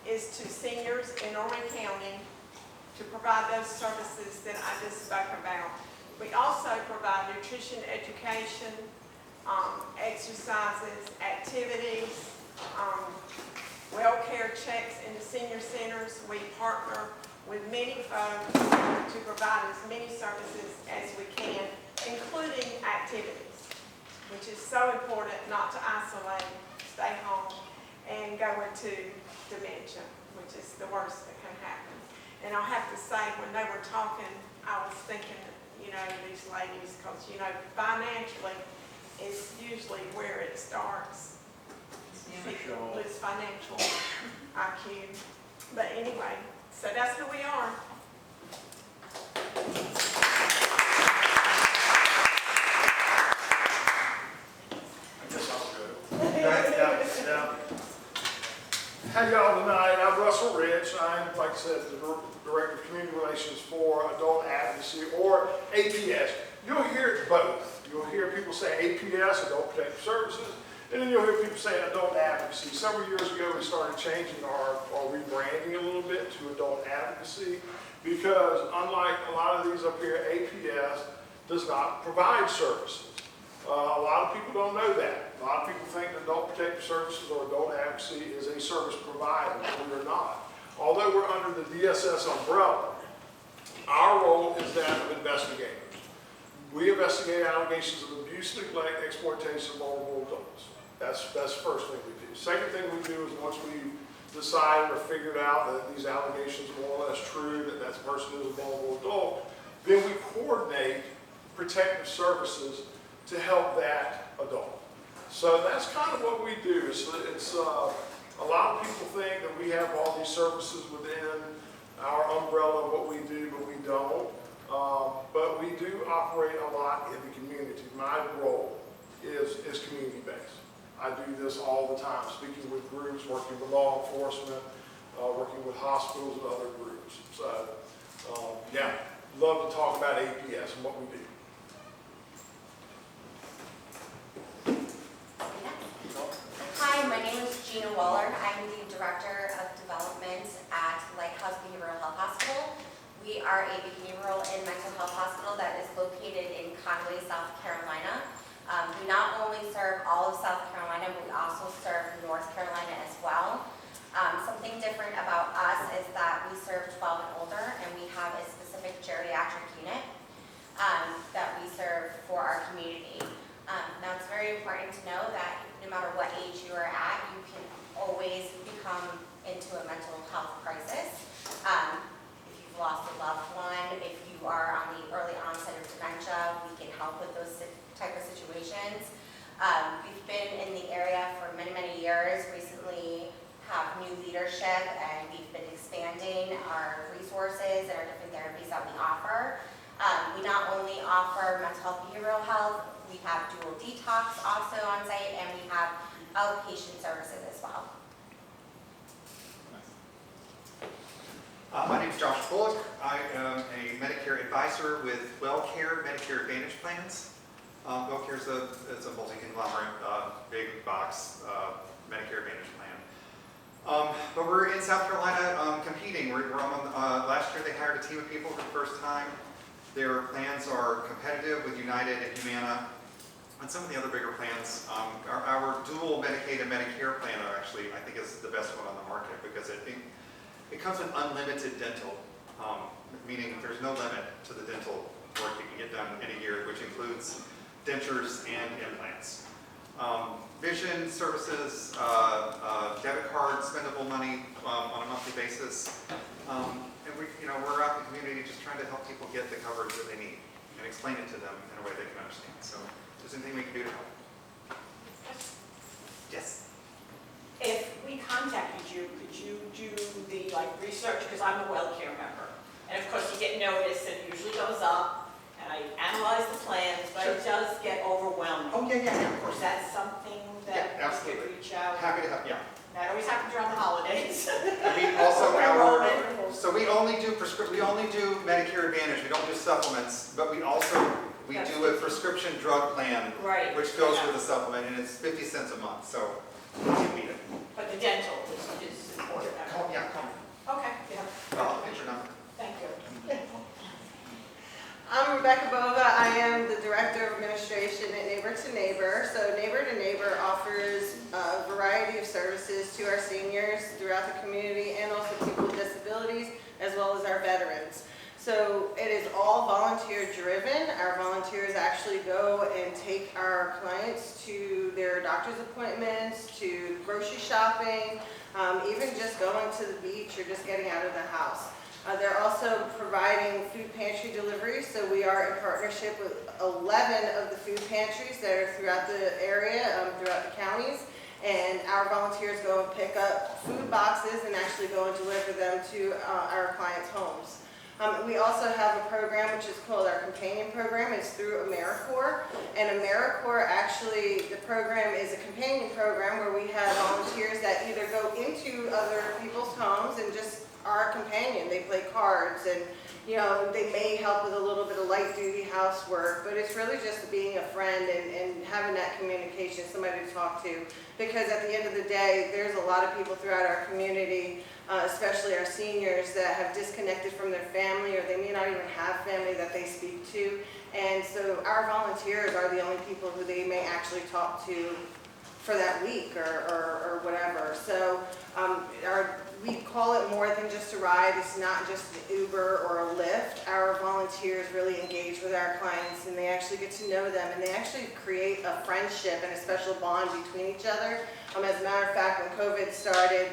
is to seniors in Horry County to provide those services that I just spoke about. We also provide nutrition education, exercises, activities, well care checks in the senior centers. We partner with many folks to provide as many services as we can, including activities, which is so important not to isolate, stay home, and go into dementia, which is the worst that can happen. And I'll have to say, when they were talking, I was thinking, you know, these ladies, because, you know, financially is usually where it starts. People lose financial IQ. But anyway, so that's who we are. How y'all tonight? I'm Russell Rich. I'm, like I said, the Director of Community Relations for Adult Advocacy, or APS. You'll hear both. You'll hear people say APS, Adult Protective Services, and then you'll hear people say Adult Advocacy. Several years ago, we started changing our rebranding a little bit to Adult Advocacy, because unlike a lot of these up here, APS does not provide services. A lot of people don't know that. A lot of people think that Adult Protective Services or Adult Advocacy is a service provider, but we are not. Although we're under the DSS umbrella, our role is that of investigators. We investigate allegations of abuse, neglect, exploitation of vulnerable adults. That's the first thing we do. Second thing we do is once we decided or figured out that these allegations are more or less true, that that person is a vulnerable adult, then we coordinate protective services to help that adult. So that's kind of what we do. A lot of people think that we have all these services within our umbrella of what we do, but we don't. But we do operate a lot in the community. My role is community-based. I do this all the time, speaking with groups, working with law enforcement, working with hospitals and other groups. So, yeah, love to talk about APS and what we do. Hi, my name is Gina Waller. I'm the Director of Development at Lighthouse Behavioral Health Hospital. We are a behavioral and mental health hospital that is located in Conway, South Carolina. We not only serve all of South Carolina, but we also serve North Carolina as well. Something different about us is that we serve 12 and older, and we have a specific geriatric unit that we serve for our community. Now, it's very important to know that no matter what age you are at, you can always become into a mental health crisis. If you've lost a loved one, if you are on the early onset of dementia, we can help with those type of situations. We've been in the area for many, many years. Recently have new leadership, and we've been expanding our resources and our different therapies that we offer. We not only offer mental health, behavioral health, we have dual detox also on site, and we have outpatient services as well. My name is Josh Bullock. I am a Medicare advisor with WellCare Medicare Advantage plans. WellCare is a multi-conglomerate, big box Medicare Advantage plan. But we're in South Carolina competing. We're on, last year they hired a team of people for the first time. Their plans are competitive with United and Humana and some of the other bigger plans. Our dual Medicaid and Medicare plan are actually, I think, is the best one on the market because it comes with unlimited dental, meaning there's no limit to the dental work you can get done in a year, which includes dentures and implants. Vision services, debit card, spendable money on a monthly basis. And we're out in the community just trying to help people get the coverage that they need and explain it to them in a way they can understand. So if there's anything we can do to help. Yes. If we contacted you, could you do the research, because I'm a WellCare member. And of course you get notice and it usually goes up, and I analyze the plans, but it does get overwhelming. Oh, yeah, of course. Is that something Yeah, that we absolutely. could reach out? Happy to help, yeah. That always happens around the holidays. We also Enrollment. so we only do Medicare Advantage, we don't do supplements, but we do a prescription drug plan, Right. which goes Yeah. with the supplement, and it's 50 cents a month, so you need it. But the dental is important. Call me. Okay, yeah, I'll get your number. thank you. I'm Rebecca Bova. I am the Director of Administration at Neighbor to Neighbor. So Neighbor to Neighbor offers a variety of services to our seniors throughout the community and also people with disabilities, as well as our veterans. So it is all volunteer driven. Our volunteers actually go and take our clients to their doctor's appointments, to grocery shopping, even just going to the beach or just getting out of the house. They're also providing food pantry deliveries, so we are in partnership with 11 of the food pantries that are throughout the area, throughout the counties. And our volunteers go and pick up food boxes and actually go and deliver them to our clients' homes. We also have a program which is called our Companion Program. It's through AmeriCorps. And AmeriCorps actually, the program is a companion program where we have volunteers that either go into other people's homes and just are a companion. They play cards and, they may help with a little bit of light duty housework, but it's really just being a friend and having that communication, somebody to talk to. Because at the end of the day, there's a lot of people throughout our community, especially our seniors, that have disconnected from their family, or they may not even have family that they speak to. And so our volunteers are the only people who they may actually talk to for that week or whatever. So we call it more than just a ride. It's not just an Uber or a Lyft. Our volunteers really engage with our clients, and they actually get to know them, and they actually create a friendship and a special bond between each other. As a matter of fact, when COVID started,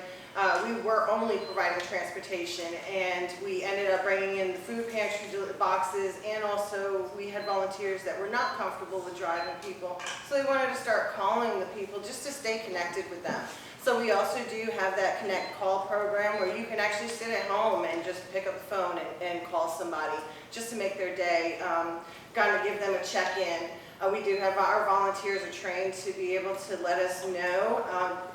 we were only providing transportation, and we ended up bringing in the food pantry boxes, and also we had volunteers that were not comfortable with driving people, so they wanted to start calling the people just to stay connected with them. So we also do have that Connect Call program where you can actually sit at home and just pick up the phone and call somebody just to make their day, kind of give them a check-in. We do have our volunteers are trained to be able to let us know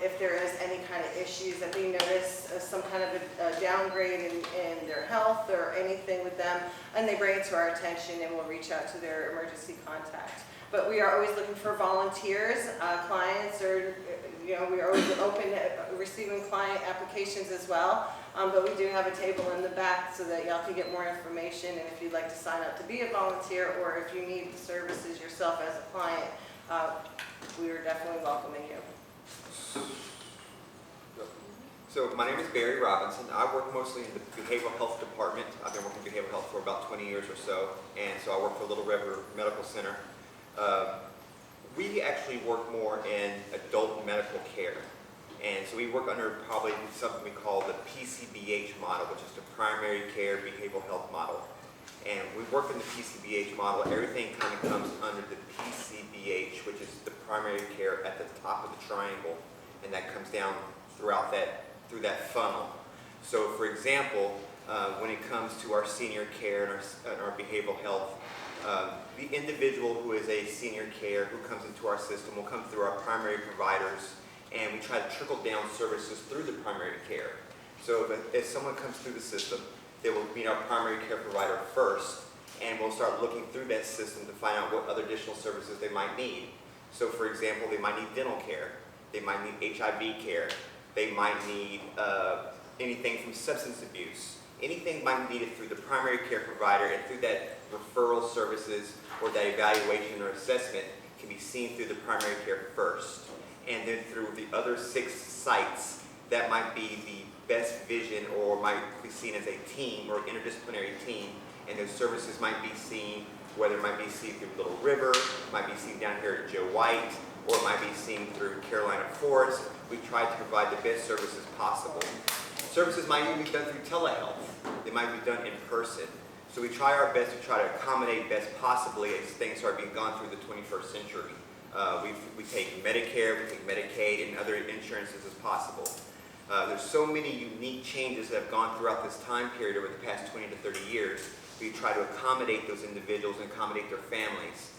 if there is any kind of issues that they notice, some kind of a downgrade in their health or anything with them, and they bring it to our attention and we'll reach out to their emergency contact. But we are always looking for volunteers, clients, or we are always open to receiving client applications as well. But we do have a table in the back so that y'all can get more information, and if you'd like to sign up to be a volunteer, or if you need the services yourself as a client, we are definitely welcoming you. So my name is Barry Robinson. I work mostly in the behavioral health department. I've been working in behavioral health for about 20 years or so, and so I work for Little River Medical Center. We actually work more in adult medical care. And so we work under probably something we call the PCBH model, which is the primary care behavioral health model. And we work in the PCBH model, everything kind of comes under the PCBH, which is the primary care at the top of the triangle, and that comes down through that funnel. So for example, when it comes to our senior care and our behavioral health, the individual who is a senior care who comes into our system will come through our primary providers, and we try to trickle down services through the primary care. So if someone comes through the system, they will meet our primary care provider first, and we'll start looking through that system to find out what other additional services they might need. So for example, they might need dental care, they might need HIV care, they might need anything from substance abuse. Anything might be needed through the primary care provider, and through that referral services or that evaluation or assessment can be seen through the primary care first. And then through the other 6 sites, that might be the best vision or might be seen as a team or interdisciplinary team, and those services might be seen, whether it might be seen through Little River, might be seen down here at Joe White, or it might be seen through Carolina Forest. We try to provide the best services possible. Services might even be done through telehealth. They might be done in person. So we try our best to try to accommodate best possibly as things start being gone through the 21st century. We take Medicare, we take Medicaid, and other insurances as possible. There's so many unique changes that have gone throughout this time period over the past 20 to 30 years. We try to accommodate those individuals and accommodate their families.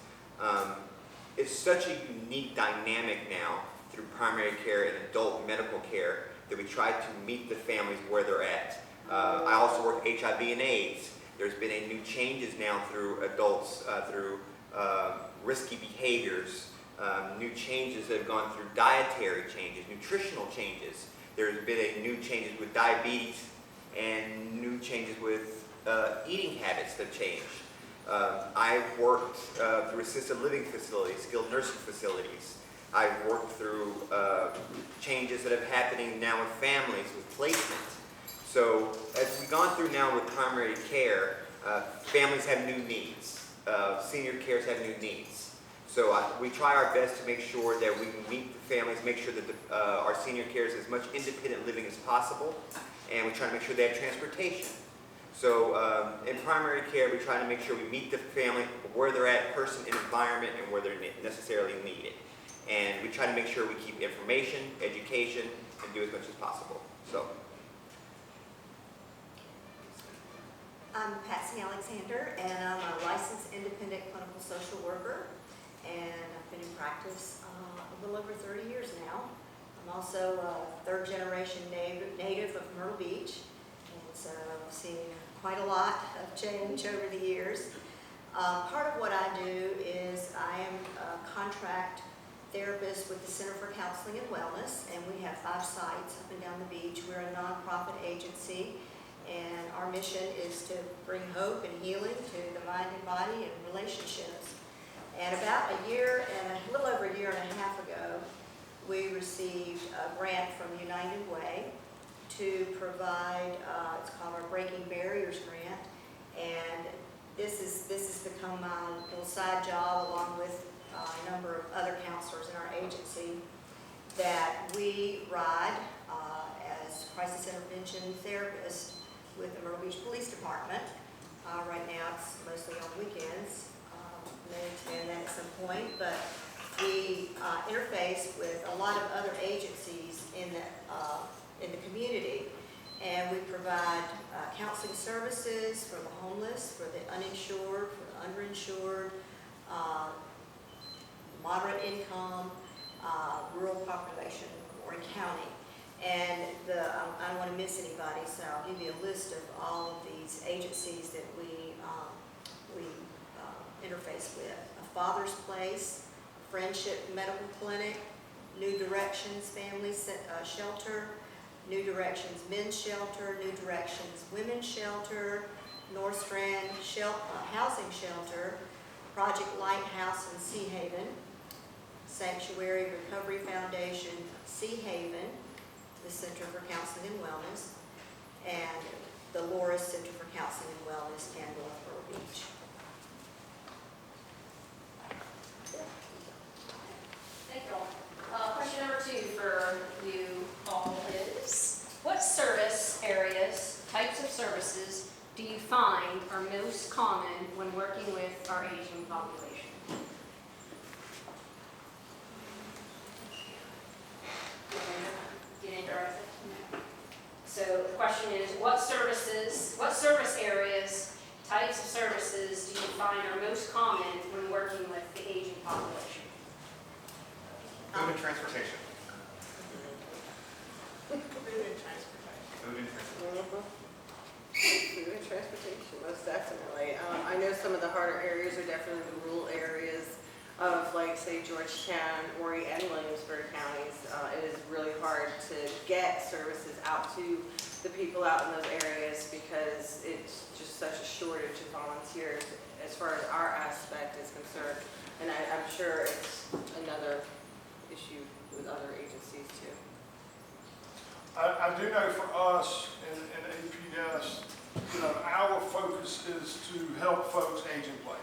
It's such a unique dynamic now through primary care and adult medical care that we try to meet the families where they're at. I also work HIV and AIDS. There's been a new changes now through adults, through risky behaviors, new changes that have gone through dietary changes, nutritional changes. There's been a new changes with diabetes and new changes with eating habits that change. I've worked through assisted living facilities, skilled nursing facilities. I've worked through changes that are happening now with families, with placement. So as we've gone through now with primary care, families have new needs. Senior cares have new needs. So we try our best to make sure that we can meet the families, make sure that our senior care is as much independent living as possible, and we try to make sure they have transportation. So in primary care, we try to make sure we meet the family where they're at, person and environment, and where they're necessarily needed. And we try to make sure we keep information, education, and do as much as possible. So. I'm Patsy Alexander, and I'm a licensed independent clinical social worker, and I've been in practice a little over 30 years now. I'm also a third-generation native of Myrtle Beach, and so I've seen quite a lot of change over the years. Part of what I do is I am a contract therapist with the Center for Counseling and Wellness, and we have 5 sites up and down the beach. We're a nonprofit agency, and our mission is to bring hope and healing to the mind and body and relationships. And about a little over a year and a half ago, we received a grant from United Way to provide, it's called our Breaking Barriers Grant, and this has become my little side job along with a number of other counselors in our agency, that we ride as crisis intervention therapists with the Myrtle Beach Police Department. Right now it's mostly on weekends, may expand that at some point, but we interface with a lot of other agencies in the community, and we provide counseling services for the homeless, for the uninsured, for the underinsured, moderate income, rural population, Warren County. And I don't want to miss anybody, so I'll give you a list of all of these agencies that we interface with. A Father's Place, Friendship Medical Clinic, New Directions Family Shelter, New Directions Men's Shelter, New Directions Women's Shelter, North Strand Housing Shelter, Project Lighthouse in Sea Haven, Sanctuary Recovery Foundation, Sea Haven, the Center for Counseling and Wellness, and the Loris Center for Counseling and Wellness in North Myrtle Beach. Thank you all. Question number 2 for you all is, what service areas, types of services do you find are most common when working with our aging population? Get interested? So the question is, what service areas, types of services do you find are most common when working with the aging population? Food and transportation. Food and transportation. Food and transportation. Food and transportation, most definitely. I know some of the harder areas are definitely the rural areas of, like, say, Georgetown, Horry, and Williamsburg counties. It is really hard to get services out to the people out in those areas because it's just such a shortage of volunteers as far as our aspect is concerned. And I'm sure it's another issue with other agencies too. I do know for us in APS, you know, our focus is to help folks age in place.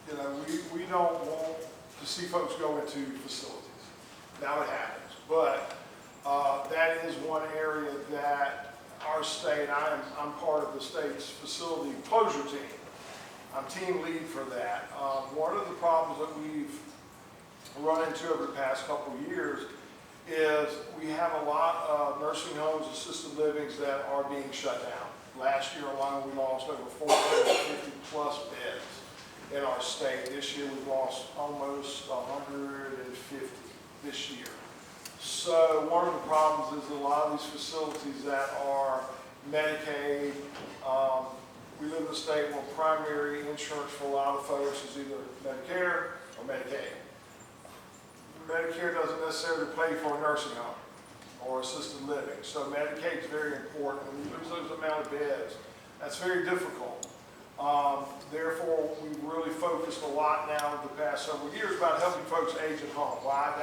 You know, we don't want to see folks go into facilities. Now it happens, but that is one area that our state, I'm part of the state's facility closure team. I'm team lead for that. One of the problems that we've run into over the past couple of years is we have a lot of nursing homes, assisted livings that are being shut down. Last year alone, we lost over 450 plus beds in our state. This year, we've lost almost 150 this year. So one of the problems is a lot of these facilities that are Medicaid, we live in a state where primary insurance for a lot of folks is either Medicare or Medicaid. Medicare doesn't necessarily pay for a nursing home or assisted living, so Medicaid is very important. When you lose those amount of beds, that's very difficult. Therefore, we've really focused a lot now in the past several years about helping folks age at home. Why?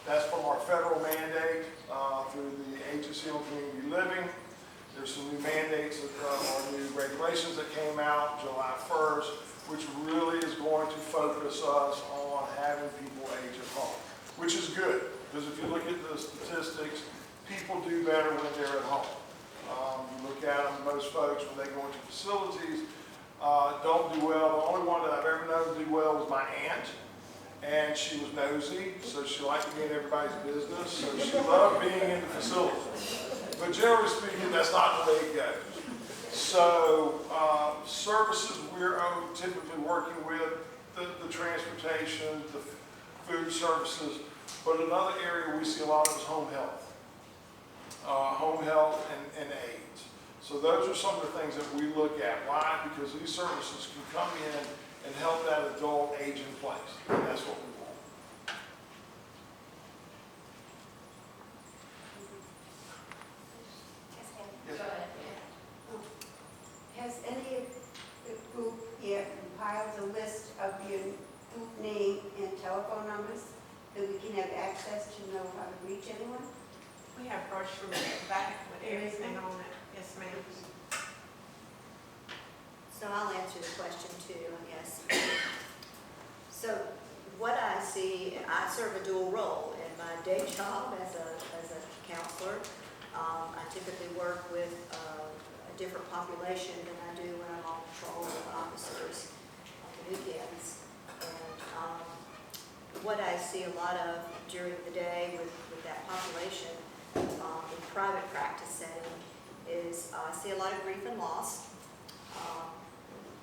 That's from our federal mandate through the Agency on Community Living. There's some new mandates or new regulations that came out July 1st, which really is going to focus us on having people age at home, which is good, because if you look at the statistics, people do better when they're at home. You look at them, most folks, when they go into facilities, don't do well. The only one that I've ever known do well was my aunt, and she was nosy, so she liked to be in everybody's business, so she loved being in the facility. But generally speaking, that's not the way it goes. So services we're typically working with, the transportation, the food services, but another area we see a lot of is home health and AIDS. So those are some of the things that we look at. Why? Because these services can come in and help that adult age in place, and that's what we want. Yes. Has any of the group yet compiled a list of your group name and telephone numbers that we can have access to know how to reach anyone? We have brochures back with everything on it. Yes, ma'am. So I'll answer the question too, I guess. So what I see, I serve a dual role in my day job as a counselor. I typically work with a different population than I do when I'm on patrol with officers on the weekends. And what I see a lot of during the day with that population in private practice setting is I see a lot of grief and loss.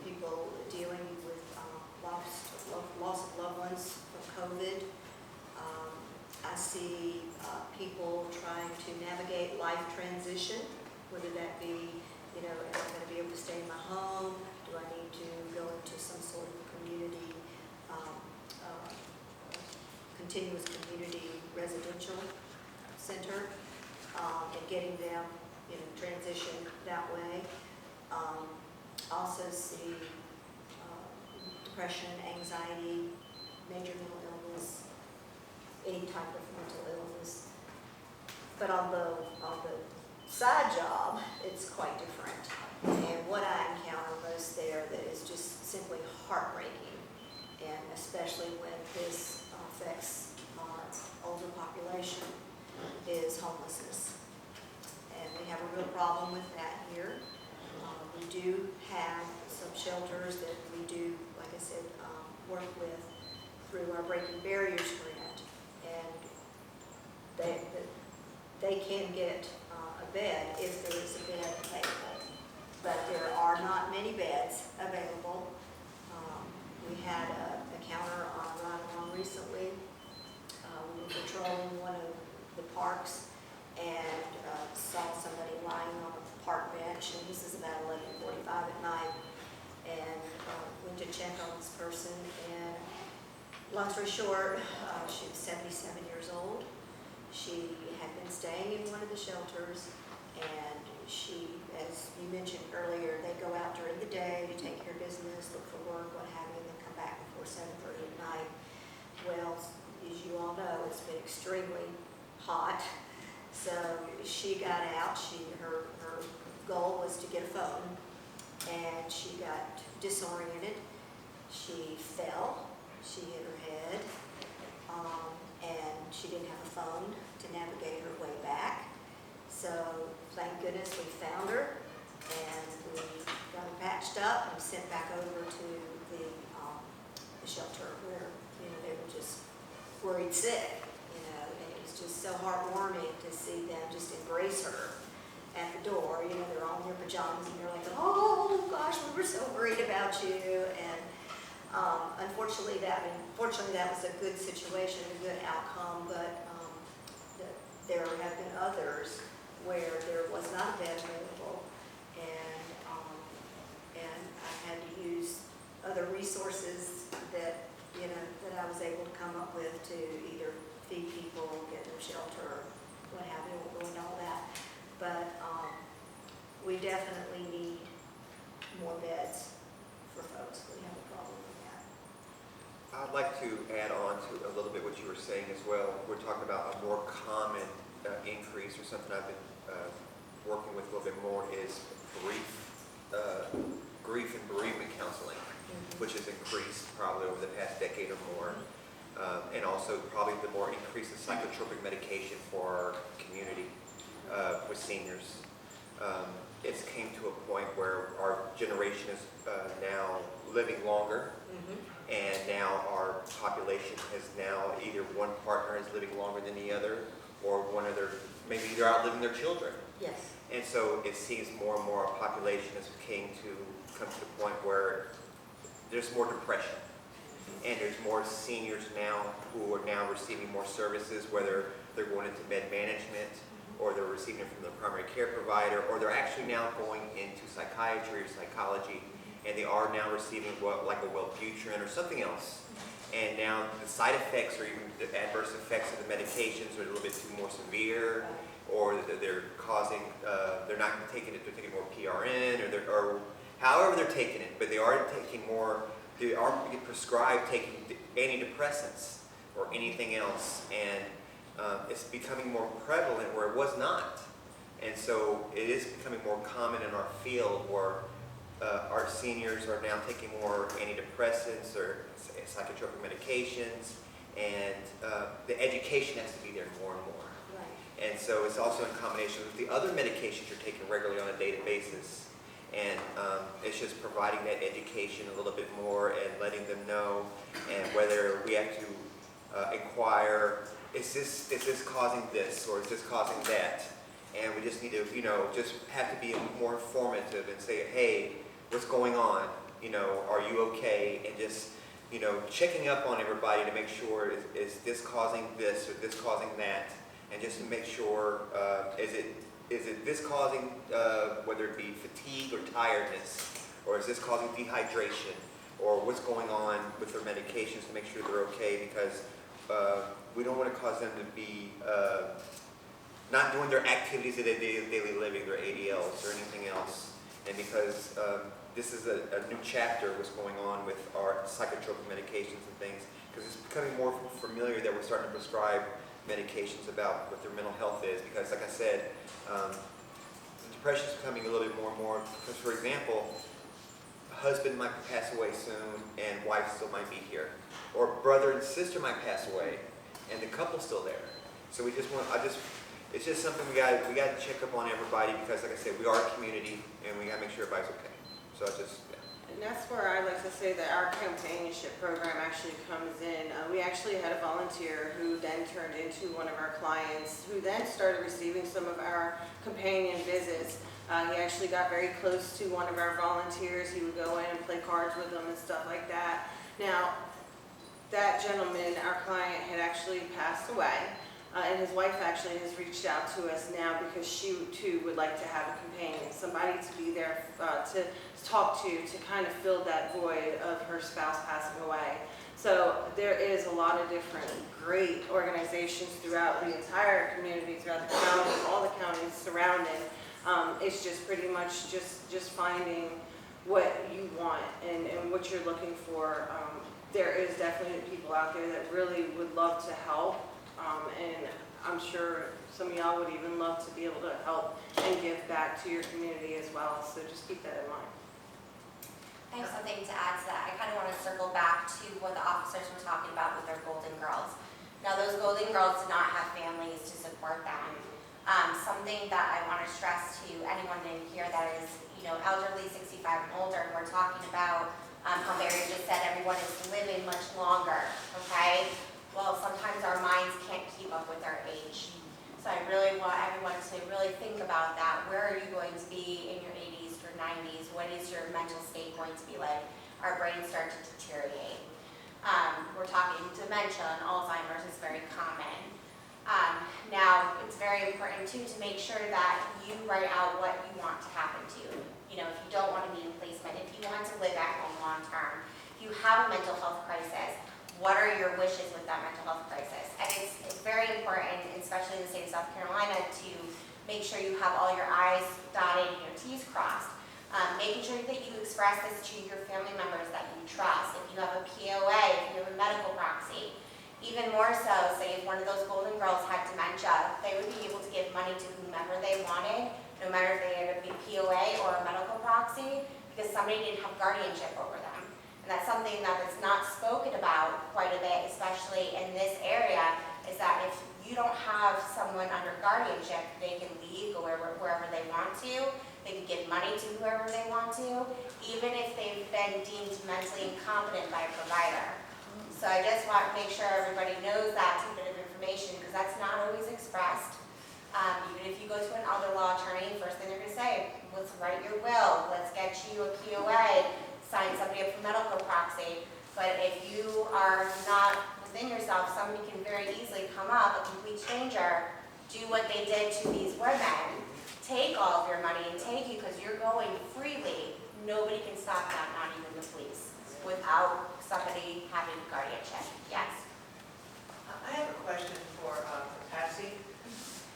People dealing with loss of loved ones from COVID. I see people trying to navigate life transition, whether that be, you know, am I going to be able to stay in my home? Do I need to go into some sort of community, continuous community residential center, and getting them, you know, transition that way. Also see depression, anxiety, major mental illness, any type of mental illness. But on the side job, it's quite different. And what I encounter most there that is just simply heartbreaking, and especially when this affects our older population, is homelessness. And we have a real problem with that here. We do have some shelters that we do, like I said, work with through our Breaking Barriers grant, and they can get a bed if there is a bed available. But there are not many beds available. We had a counter on Ride Along recently. We were patrolling one of the parks and saw somebody lying on a park bench, and this is about 11:45 at night, and went to check on this person, and long story short, she was 77 years old. She had been staying in one of the shelters, and she, as you mentioned earlier, they go out during the day to take care of business, look for work, what have you, and then come back before 7:30 at night. Well, as you all know, it's been extremely hot, So she got out, her goal was to get a phone, and she got disoriented. She fell, she hit her head, and she didn't have a phone to navigate her way back. So thank goodness we found her, and we got her patched up and sent back over to the shelter where, they were just worried sick, and it was just so heartwarming to see them just embrace her at the door. They're all in their pajamas and they're like, oh gosh, we were so worried about you. And fortunately that was a good situation, a good outcome, but there have been others where there was not a bed available, and I had to use other resources that that I was able to come up with to either feed people, get them shelter, what have you, won't go into all that. But we definitely need more beds for folks. We have a problem with that. I'd like to add on to a little bit what you were saying as well. We're talking about a more common increase, or something I've been working with a little bit more, is grief and bereavement counseling, which has increased probably over the past decade or more. And also probably the more increase in psychotropic medication for our community with seniors. It's came to a point where our generation is now living longer, and now our population is now either one partner is living longer than the other, or maybe they're outliving their children. Yes. And so it seems more and more our population has come to the point where there's more depression. And there's more seniors now who are now receiving more services, whether they're going into med management, or they're receiving it from their primary care provider, or they're actually now going into psychiatry or psychology, and they are now receiving like a Wellbutrin or something else. And now the side effects, or even the adverse effects of the medications, are a little bit more severe, or they're causing, they're not taking it, they're taking more PRN, or however they're taking it, but they are taking more. They are prescribed taking antidepressants or anything else, and it's becoming more prevalent where it was not. And so it is becoming more common in our field where our seniors are now taking more antidepressants or psychotropic medications, and the education has to be there more and more. Right. And so it's also in combination with the other medications you're taking regularly on a daily basis. And it's just providing that education a little bit more and letting them know, and whether we have to inquire, is this causing this, or is this causing that? And we just need to, just have to be more informative and say, hey, what's going on? Are you okay? And just, checking up on everybody to make sure, is this causing this or this causing that? And just to make sure, is it this causing, whether it be fatigue or tiredness, or is this causing dehydration, or what's going on with their medications to make sure they're okay, because we don't want to cause them to be not doing their activities of their daily living, their ADLs or anything else. And because this is a new chapter what's going on with our psychotropic medications and things, because it's becoming more familiar that we're starting to prescribe medications about what their mental health is, because like I said, depression is becoming a little bit more and more, because for example, husband might pass away soon and wife still might be here, or brother and sister might pass away and the couple's still there. So it's just something we got to check up on everybody, because like I said, we are a community and we got to make sure everybody's okay. So And that's where I like to say that our companionship program actually comes in. We actually had a volunteer who then turned into one of our clients, who then started receiving some of our companion visits. He actually got very close to one of our volunteers. He would go in and play cards with them and stuff like that. Now, that gentleman, our client, had actually passed away. And his wife actually has reached out to us now because she too would like to have a companion, somebody to be there to talk to kind of fill that void of her spouse passing away. So there is a lot of different great organizations throughout the entire community, throughout the county, all the counties surrounding. It's just pretty much just finding what you want and what you're looking for. There is definitely people out there that really would love to help. And I'm sure some of y'all would even love to be able to help and give back to your community as well, so just keep that in mind. I have something to add to that. I kind of want to circle back to what the officers were talking about with their Golden Girls. Now, those Golden Girls did not have families to support them. Something that I want to stress to anyone in here that is, elderly, 65 and older, and we're talking about how Mary just said everyone is living much longer, okay? Well, sometimes our minds can't keep up with our age. So I really want everyone to really think about that. Where are you going to be in your 80s or 90s? What is your mental state going to be like? Our brains start to deteriorate. We're talking dementia and Alzheimer's is very common. Now, it's very important too to make sure that you write out what you want to happen to you. If you don't want to be in placement, if you want to live at home long term, if you have a mental health crisis, what are your wishes with that mental health crisis? And it's very important, especially in the state of South Carolina, to make sure you have all your I's dotted and your T's crossed. Making sure that you express this to your family members that you trust. If you have a POA, if you have a medical proxy, even more so, say if one of those Golden Girls had dementia, they would be able to give money to whomever they wanted, no matter if they had a POA or a medical proxy, because somebody didn't have guardianship over them. And that's something that is not spoken about quite a bit, especially in this area, is that if you don't have someone under guardianship, they can leave, go wherever they want to. They can give money to whoever they want to, even if they've been deemed mentally incompetent by a provider. So I just want to make sure everybody knows that tidbit of information, because that's not always expressed. Even if you go to an elder law attorney, first thing they're going to say, let's write your will, let's get you a POA, sign somebody up for medical proxy. But if you are not within yourself, somebody can very easily come up, a complete stranger, do what they did to these women, take all of your money and take you because you're going freely. Nobody can stop that, not even the police, without somebody having guardianship. Yes? I have a question for Patsy.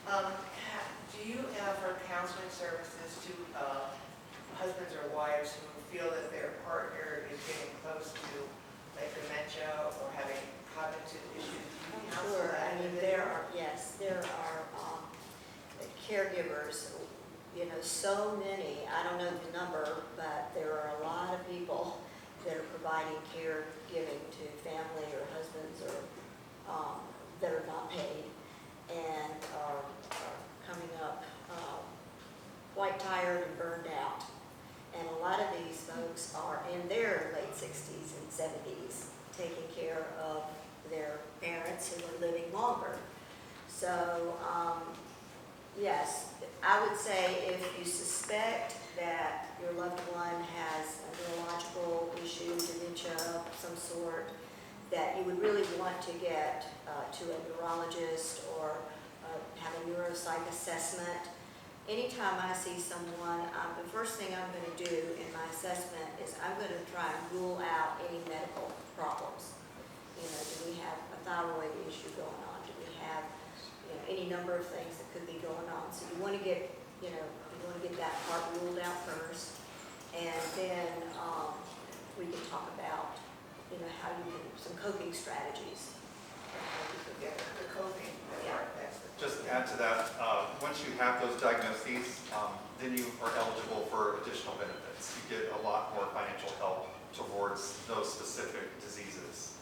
Do you offer counseling services to husbands or wives who feel that their partner is getting close to like dementia or having cognitive issues? Do you counsel Sure, that I mean, individual? there are caregivers, so many, I don't know the number, but there are a lot of people that are providing caregiving to family or husbands or that are not paid and are coming up quite tired and burned out. And a lot of these folks are in their late 60s and 70s taking care of their parents who are living longer. So, yes, I would say if you suspect that your loved one has a neurological issue, dementia of some sort, that you would really want to get to a neurologist or have a neuropsych assessment. Anytime I see someone, the first thing I'm going to do in my assessment is I'm going to try and rule out any medical problems. Do we have a thyroid issue going on? Do we have any number of things that could be going on? So you want to get, you want to get that part ruled out first, and then we can talk about, how you can, some coping strategies. Yeah, the coping. Yeah. Just to add to that, once you have those diagnoses, then you are eligible for additional benefits. You get a lot more financial help towards those specific diseases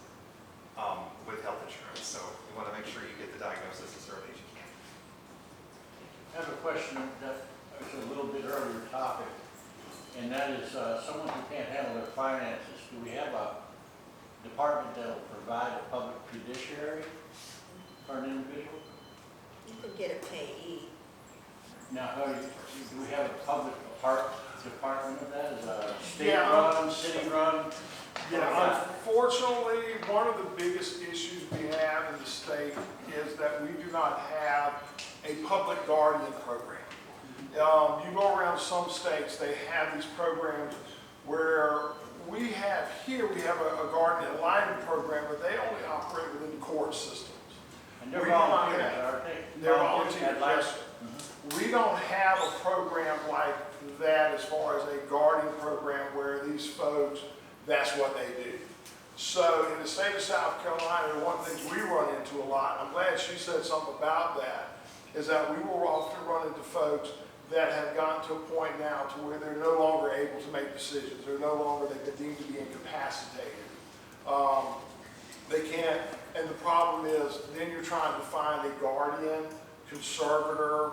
with health insurance. So you want to make sure you get the diagnosis as early as you can. I have a question that was a little bit earlier topic, and that is someone who can't handle their finances. Do we have a department that will provide a public judiciary for an individual? You can get a payee. Now, do we have a public department of that? Is a Yeah, state-run, city-run? Yeah, unfortunately, one of the biggest issues we have in the state is that we do not have a public guardian program. You go around some states, they have these programs where we have a guardian ad litem program, but they only operate within the court systems. And they're We do not volunteers, have- aren't they? They're volunteers, At life? yes, sir. We don't have a program like that as far as a guardian program where these folks, that's what they do. So in the state of South Carolina, one of the things we run into a lot, and I'm glad she said something about that, is that we will often run into folks that have gotten to a point now to where they're no longer able to make decisions. They're no longer, they've been deemed to be incapacitated. They can't, and the problem is, then you're trying to find a guardian, conservator,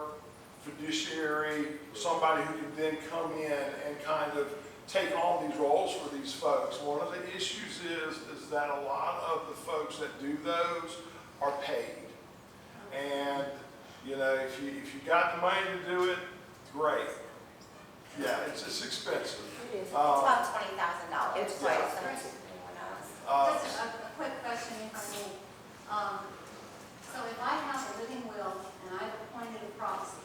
fiduciary, somebody who can then come in and kind of take on these roles for these folks. One of the issues is that a lot of the folks that do those are paid. And, you know, if you got the money to do it, great. Yeah, it's expensive. It's about $20,000. It's So quite anyone knows. Just a quick question if I may. So if I have a living will and I've appointed a proxy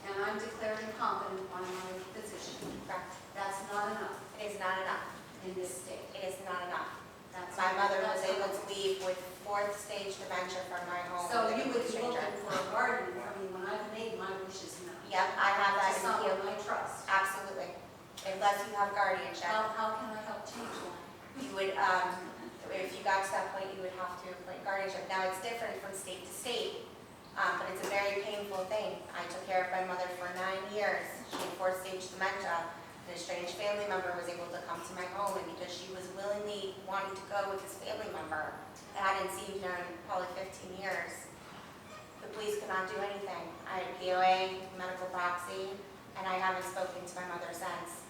and I'm declared incompetent by my physician, Correct. that's not enough It is not enough. in this state. It is not enough. That's My mother was that's able not- to leave with 4th stage dementia from my home. So with a you would be stranger. looking for a guardian for me when I've made my wishes known. Yep, I have that It's in not here. what I trust. Absolutely. Unless you have guardianship. How can I help change that? You would, if you got to that point, you would have to appoint guardianship. Now, it's different from state to state, but it's a very painful thing. I took care of my mother for 9 years. She had 4th stage dementia. An estranged family member was able to come to my home, and because she was willingly wanting to go with this family member that I hadn't seen her in probably 15 years, the police could not do anything. I had POA, medical proxy, and I haven't spoken to my mother since.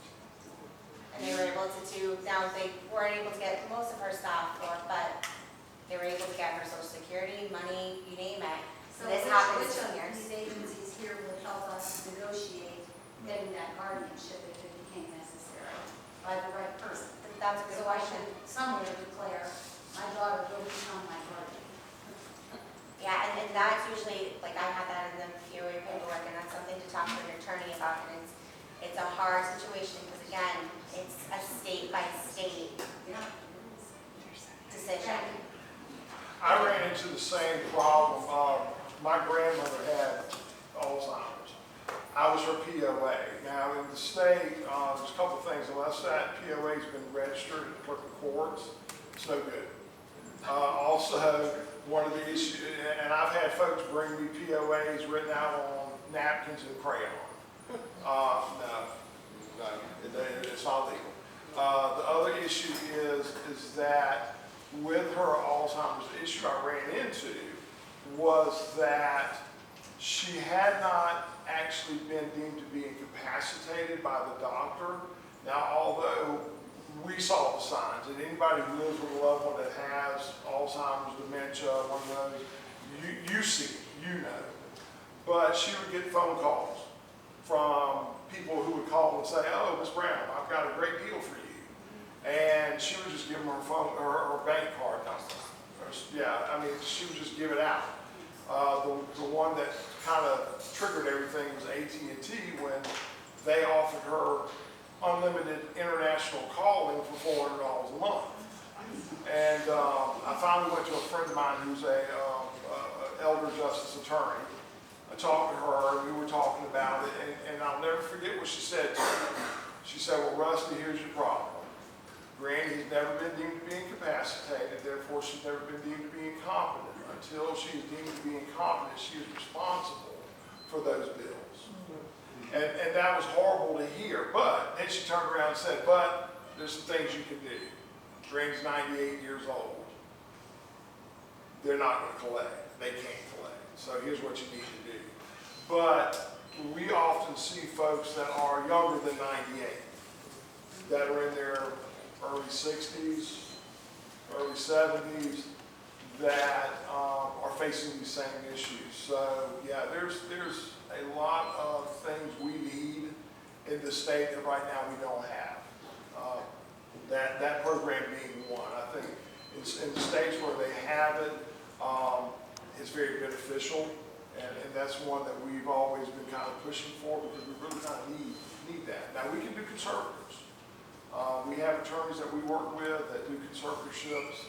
And they were able to now they weren't able to get most of her stuff, but they were able to get her social security, money, you name it. So This which happens of 2 years. these agencies here would help us negotiate getting that guardianship if it became necessary by the right person? That's a good So I question. should somewhere declare, my daughter will become my guardian. Yeah, and that's usually, like I had that in the POA paperwork, and that's something to talk to an attorney about, and it's a hard situation, because again, it's a state by state decision. I ran into the same problem. My grandmother had Alzheimer's. I was her POA. Now, in the state, there's a couple things. Unless that POA's been registered at clerk of courts, it's no good. Also, one of the issues, and I've had folks bring me POAs written out on napkins and crayon. No, it's not legal. The other issue is that with her Alzheimer's, the issue I ran into was that she had not actually been deemed to be incapacitated by the doctor. Now, although we saw the signs, and anybody who lives with a loved one that has Alzheimer's, dementia, one of those, you see it, you know. But she would get phone calls from people who would call and say, "Oh, Miss Brown, I've got a great deal for you." And she would just give them her phone or her bank card number. Yeah, I mean, she would just give it out. The one that kind of triggered everything was AT&T when they offered her unlimited international calling for $400 a month. And I finally went to a friend of mine who's a elder justice attorney. I talked to her, and we were talking about it, and I'll never forget what she said to me. She said, "Well, Rusty, here's your problem. Granny has never been deemed to be incapacitated, therefore she's never been deemed to be incompetent. Until she is deemed to be incompetent, she is responsible for those bills." And that was horrible to hear, but then she turned around and said, "But there's some things you can do. Granny's 98 years old. They're not going to collect. They can't collect. So here's what you need to do." But we often see folks that are younger than 98, that are in their early 60s, early 70s, that are facing these same issues. So yeah, there's a lot of things we need in the state that right now we don't have. That program being one. I think in the states where they have it, it's very beneficial, and that's one that we've always been kind of pushing for because we really kind of need that. Now we can do conservatives. We have attorneys that we work with that do conservatorships,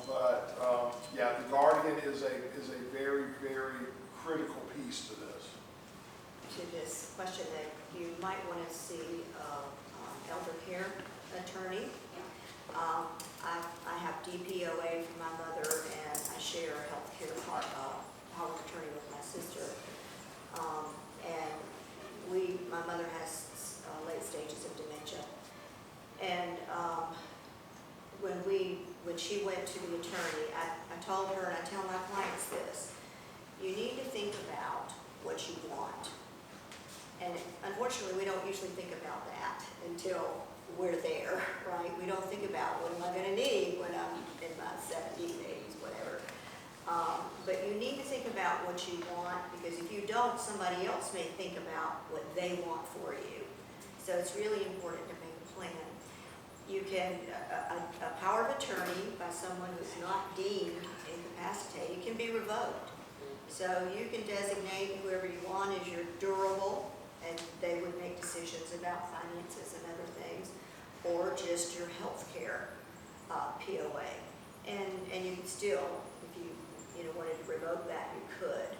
but yeah, the guardian is a very, very critical piece to this. To this question that you might want to see elder care attorney. I have DPOA for my mother, and I share a healthcare power of attorney with my sister. And my mother has late stages of dementia. And when she went to the attorney, I told her, and I tell my clients this, you need to think about what you want. And unfortunately, we don't usually think about that until we're there, right? We don't think about what am I going to need when I'm in my 70s, 80s, whatever. But you need to think about what you want, because if you don't, somebody else may think about what they want for you. So it's really important to make a plan. You can, a power of attorney by someone who's not deemed incapacitated can be revoked. So you can designate whoever you want as your durable, and they would make decisions about finances and other things, or just your health care POA. And you can still, if you wanted to revoke that, you could.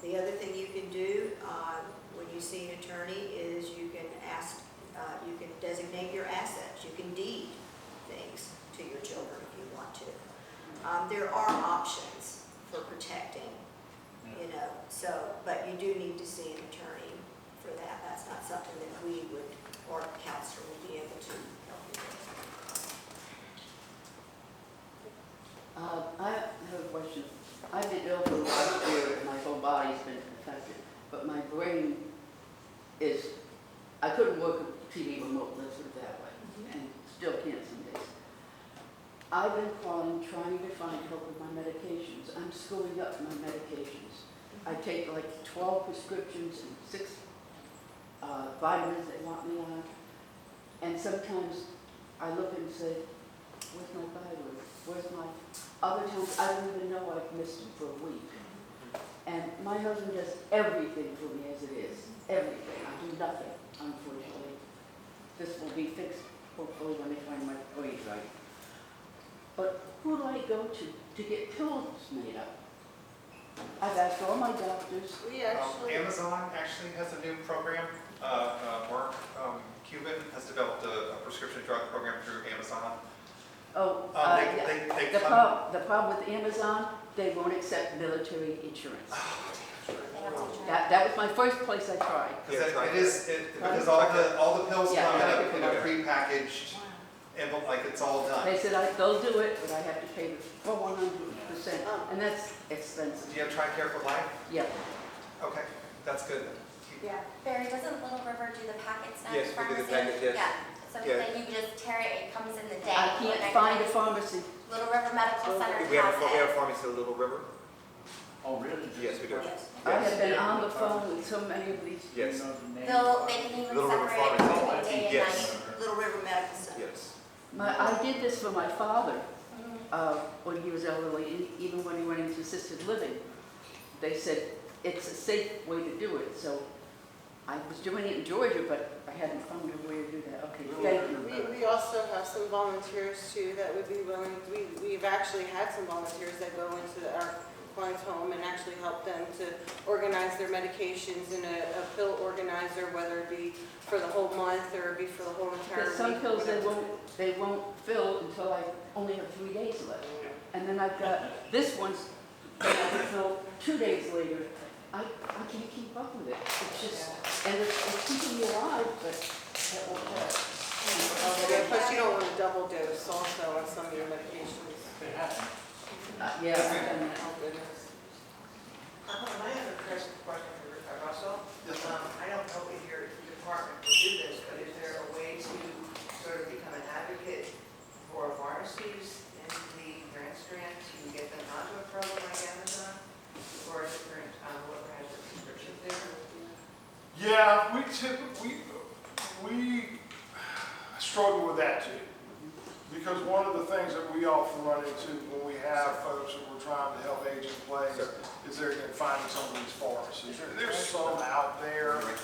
The other thing you can do when you see an attorney is you can ask, you can designate your assets. You can deed things to your children if you want to. There are options for protecting, so, but you do need to see an attorney for that. That's not something that we would, or a counselor would be able to help you with. I have a question. I've been ill for the last year, and my whole body's been affected, but my brain is, I couldn't work a TV remote, let's put it that way, and still can't some days. I've been calling, trying to find help with my medications. I'm screwing up my medications. I take like 12 prescriptions and 6 vitamins they want me on, and sometimes I look and say, where's my Bible? Where's my... Other times, I don't even know I've missed them for a week. And my husband does everything for me as it is. Everything. I do nothing, unfortunately. This will be fixed, hopefully, when they find my weight right. But who do I go to get pills made up? I've asked all my doctors. Amazon actually has a new program. Mark Cuban has developed a prescription drug program through Amazon. The problem with Amazon, they won't accept military insurance. That was my first place I tried. Because all the pills come in a prepackaged envelope, like it's all done. They said they'll do it, but I have to pay for 100%, and that's expensive. Do you have TRICARE for Life? Yeah. Okay, that's good. Yeah. Barry, doesn't Little River do the packets now? Yes, we do the packets, yes. Yeah. So Yeah. then you just tear it, it comes in the day. I can't find a pharmacy. Little River Medical Center We have has a it. pharmacy in Little River. Oh, really? Yes, we do. I have been on the phone with so many of these. Yes. They can even Little River separate Pharmacy. day and Yes. night. Little River Medical Center. Yes. I did this for my father when he was elderly, even when he went into assisted living. They said it's a safe way to do it, so I was doing it in Georgia, but I hadn't found a way to do that. Okay, thank you. We also have some volunteers too that would be willing, we've actually had some volunteers that go into our client's home and actually help them to organize their medications in a pill organizer, whether it be for the whole month or it be for the whole entire week. Because some pills they won't fill until I only have 3 days left. And then I've got this one's that I can fill 2 days later. I can't keep up with it. It's just, and it's keeping me alive, but that won't work. Plus you don't want to double dose also on some of your medications. It happens. Yeah, I've done that. Oh, goodness. I have a question for Russell. I don't know if your department will do this, but is there a way to sort of become an advocate for pharmacies in the grant strand to get them onto a program like Amazon? Or is it whoever has the prescription there? Yeah, we struggle with that too. Because one of the things that we often run into when we have folks that we're trying to help age in place is they're finding some of these pharmacies. There's some out there, but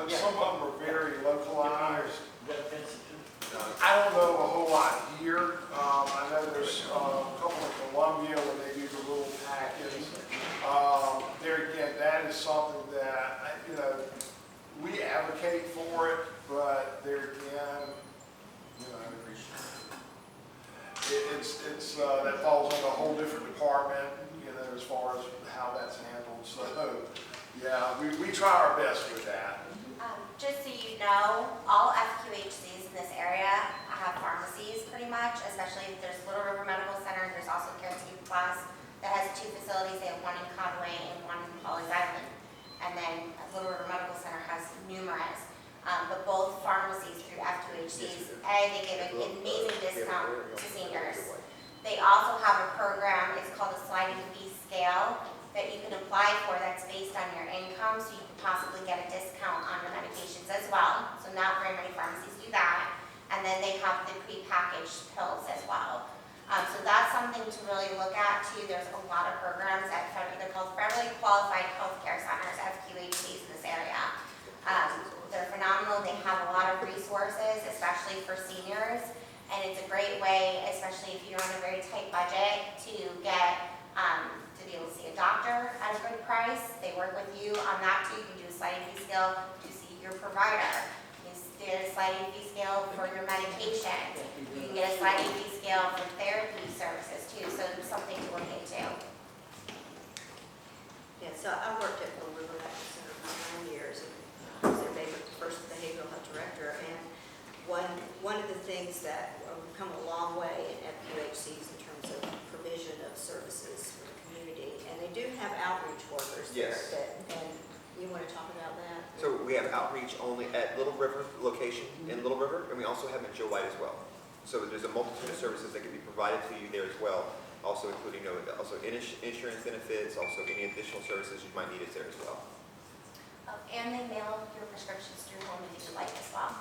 some of them are very localized. I don't know a whole lot here. I know there's a couple in Columbia where they do the little packets. There again, that is something that, we advocate for it, but there again, that falls on a whole different department, you know, as far as how that's handled. So, yeah, we try our best with that. Just so you know, all FQHCs in this area have pharmacies pretty much, especially if there's Little River Medical Center. There's also Caretaker Plus that has 2 facilities. They have one in Conway and one in Pawleys Island. And then Little River Medical Center has numerous. But both pharmacies through FQHCs, they give an amazing discount to seniors. They also have a program, it's called a sliding fee scale, that you can apply for that's based on your income, so you can possibly get a discount on the medications as well. So not very many pharmacies do that. And then they have the prepackaged pills as well. So that's something to really look at too. There's a lot of programs at they're called Federally Qualified Healthcare Centers, FQHCs in this area. They're phenomenal. They have a lot of resources, especially for seniors. And it's a great way, especially if you're on a very tight budget, to get to be able to see a doctor at a good price. They work with you on that too. You can do a sliding fee scale to see your provider. You can get a sliding fee scale for your medication. You can get a sliding fee scale for therapy services too. So it's something to look into. Yeah, so I worked at Little River Medical Center for 9 years, and I was their first behavioral health director. And one of the things that we've come a long way in FQHCs in terms of provision of services for the community, and they do have outreach workers there. Yes. And you want to talk about that? So we have outreach only at Little River location in Little River, and we also have at Joe White as well. So there's a multitude of services that can be provided to you there as well, also including also insurance benefits, also any additional services you might need is there as well. And they mail your prescriptions through home if you would like as well.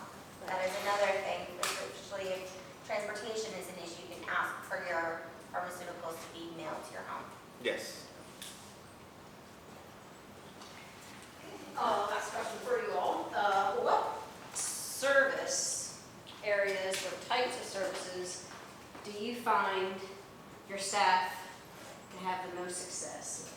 That is another thing, especially if transportation is an issue, you can ask for your pharmaceuticals to be mailed to your home. Yes. Last question for you all. What service areas or types of services do you find your staff to have the most success?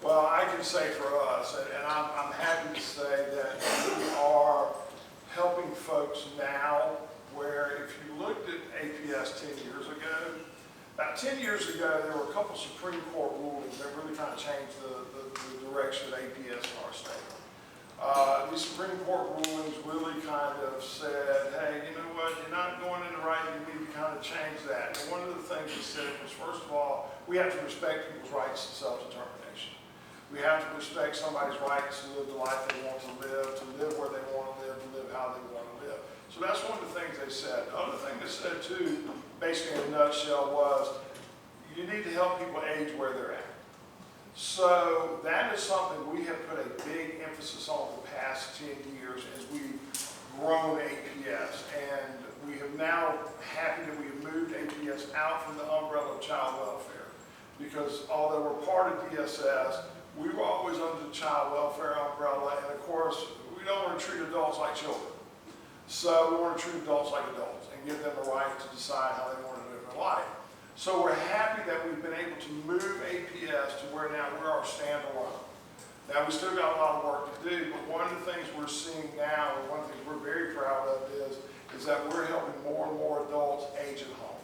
Well, I can say for us, and I'm happy to say that we are helping folks now where if you looked at APS 10 years ago, about 10 years ago, there were a couple Supreme Court rulings that really kind of changed the direction of APS in our state. These Supreme Court rulings really kind of said, hey, you know what, you're not going in the right, you need to kind of change that. And one of the things we said was, first of all, we have to respect people's rights to self-determination. We have to respect somebody's rights to live the life they want to live where they want to live how they want to live. So that's one of the things they said. The other thing they said too, basically in a nutshell, was you need to help people age where they're at. So that is something we have put a big emphasis on the past 10 years as we've grown APS. And we have now happy that we have moved APS out from the umbrella of child welfare. Because although we're part of DSS, we were always under the child welfare umbrella, and of course, we don't want to treat adults like children. So we want to treat adults like adults and give them the right to decide how they want to live their life. So we're happy that we've been able to move APS to where now we're our standalone. Now we still got a lot of work to do, but one of the things we're seeing now, and one of the things we're very proud of is that we're helping more and more adults age at home.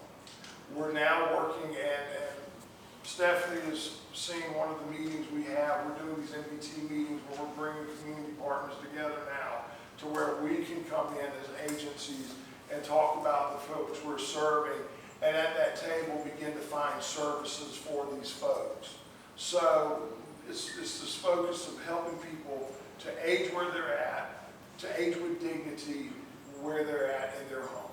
We're now working, and Stephanie is seeing one of the meetings we have. We're doing these MBT meetings where we're bringing community partners together now to where we can come in as agencies and talk about the folks we're serving, and at that table begin to find services for these folks. So it's this focus of helping people to age where they're at, to age with dignity where they're at in their home.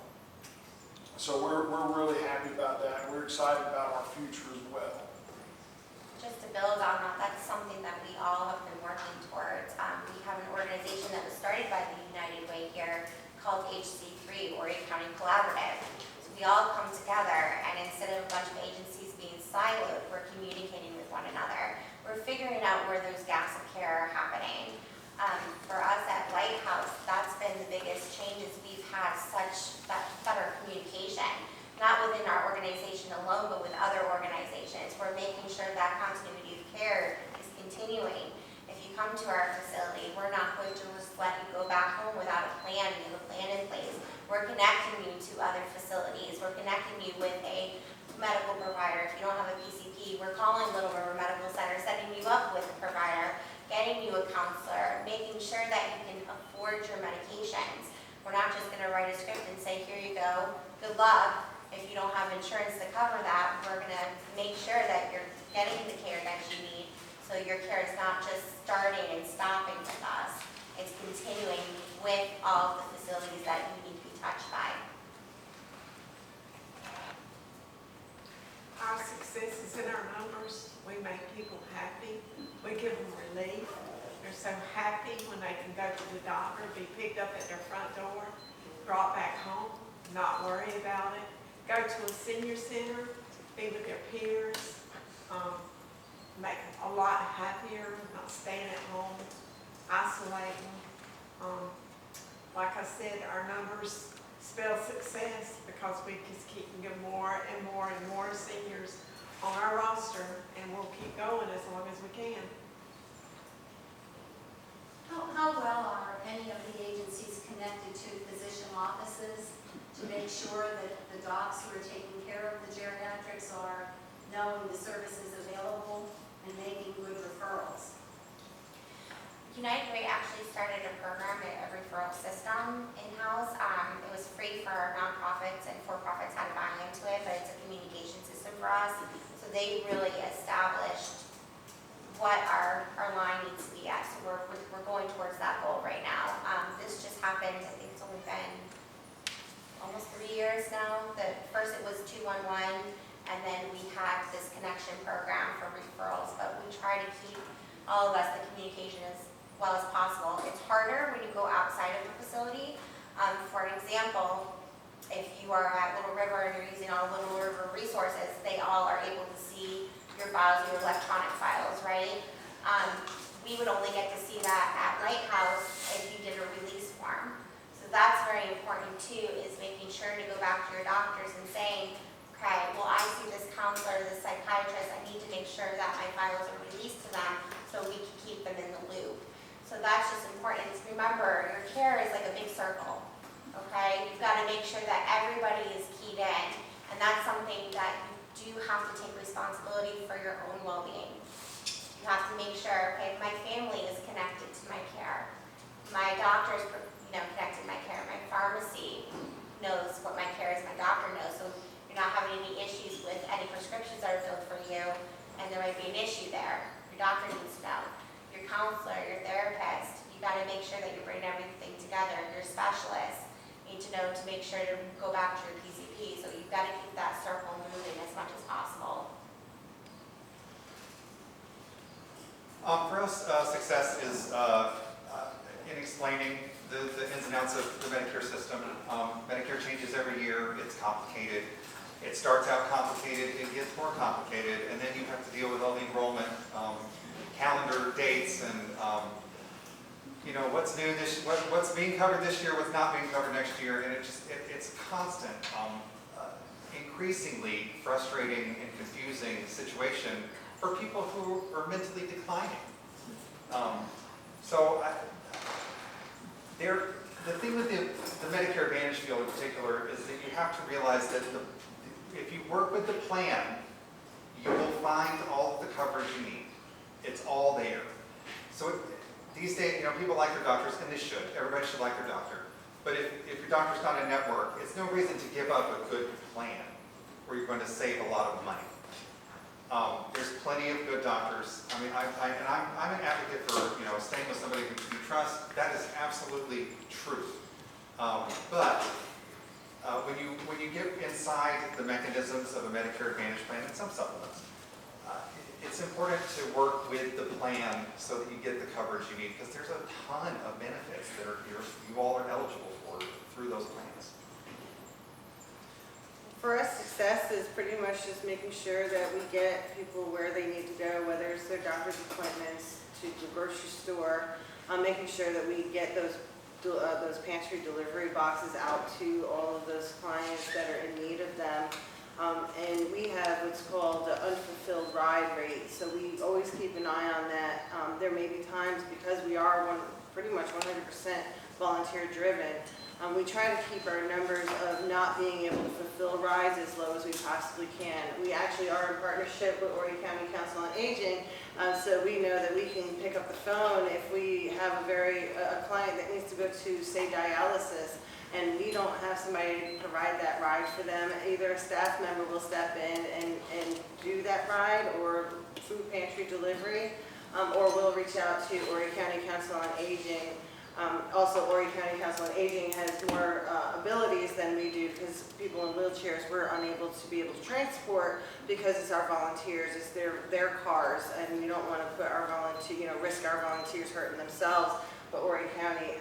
So we're really happy about that. We're excited about our future as well. Just to build on that, that's something that we all have been working towards. We have an organization that was started by the United Way here called HC3, Horry County Collaborative. So we all come together, and instead of a bunch of agencies being siloed, we're communicating with one another. We're figuring out where those gaps of care are happening. For us at Lighthouse, that's been the biggest change, is we've had such better communication. Not within our organization alone, but with other organizations. We're making sure that continuity of care is continuing. If you come to our facility, we're not going to just let you go back home without a plan. We have a plan in place. We're connecting you to other facilities. We're connecting you with a medical provider. If you don't have a PCP, we're calling Little River Medical Center, setting you up with a provider, getting you a counselor, making sure that you can afford your medications. We're not just gonna write a script and say, here you go, good luck. If you don't have insurance to cover that, we're gonna make sure that you're getting the care that you need, so your care is not just starting and stopping with us. It's continuing with all of the facilities that you need to be touched by. Our success is in our numbers. We make people happy. We give them relief. They're so happy when they can go to the doctor, be picked up at their front door, brought back home, not worry about it. Go to a senior center, be with their peers, make them a lot happier, not staying at home, isolating. Like I said, our numbers spell success because we just keep getting more and more and more seniors on our roster, and we'll keep going as long as we can. How well are any of the agencies connected to physician offices to make sure that the docs who are taking care of the geriatrics are knowing the services available and making good referrals? United Way actually started a program, a referral system in-house. It was free for nonprofits, and for-profits had to buy into it, but it's a communication system for us. So they really established what our line needs to be at. So we're going towards that goal right now. This just happened, I think it's only been almost 3 years now. First it was 211, and then we had this connection program for referrals, but we try to keep all of us the communication as well as possible. It's harder when you go outside of the facility. For an example, if you are at Little River and you're using all Little River resources, they all are able to see your files, your electronic files, right? We would only get to see that at Lighthouse if you did a release form. So that's very important too, is making sure to go back to your doctors and saying, okay, well, I see this counselor, this psychiatrist, I need to make sure that my files are released to them so we can keep them in the loop. So that's just important. Remember, your care is like a big circle, okay? You've got to make sure that everybody is keyed in, and that's something that you do have to take responsibility for your own well-being. You have to make sure, okay, my family is connected to my care. My doctor is, connected to my care. My pharmacy knows what my care is. My doctor knows. So you're not having any issues with any prescriptions that are filled for you, and there might be an issue there. Your doctor needs to know. Your counselor, your therapist, you got to make sure that you're bringing everything together. Your specialist need to know to make sure to go back to your PCP. So you've got to keep that circle moving as much as possible. For us, success is in explaining the ins and outs of the Medicare system. Medicare changes every year. It's complicated. It starts out complicated, it gets more complicated, and then you have to deal with all the enrollment calendar dates and what's new what's being covered this year, what's not being covered next year, and it's constant, increasingly frustrating and confusing situation for people who are mentally declining. The thing with the Medicare Advantage field in particular is that you have to realize that if you work with the plan, you will find all of the coverage you need. It's all there. So these days, people like their doctors, and they should. Everybody should like their doctor. But if your doctor's not in network, it's no reason to give up a good plan where you're going to save a lot of money. There's plenty of good doctors. I mean, I'm an advocate for staying with somebody who you trust. That is absolutely true. But when you get inside the mechanisms of a Medicare Advantage plan and some supplements, it's important to work with the plan so that you get the coverage you need, because there's a ton of benefits that you all are eligible for through those plans. For us, success is pretty much just making sure that we get people where they need to go, whether it's their doctor's appointments, to the grocery store, making sure that we get those pantry delivery boxes out to all of those clients that are in need of them. And we have what's called the unfulfilled ride rate, so we always keep an eye on that. There may be times, because we are pretty much 100% volunteer driven. We try to keep our numbers of not being able to fulfill rides as low as we possibly can. We actually are in partnership with Horry County Council on Aging, so we know that we can pick up the phone if we have a client that needs to go to, say, dialysis, and we don't have somebody to provide that ride for them. Either a staff member will step in and do that ride, or food pantry delivery, or we'll reach out to Horry County Council on Aging. Also, Horry County Council on Aging has more abilities than we do, because people in wheelchairs, we're unable to be able to transport because it's our volunteers, it's their cars, and we don't want to put our risk our volunteers hurting themselves. But Horry County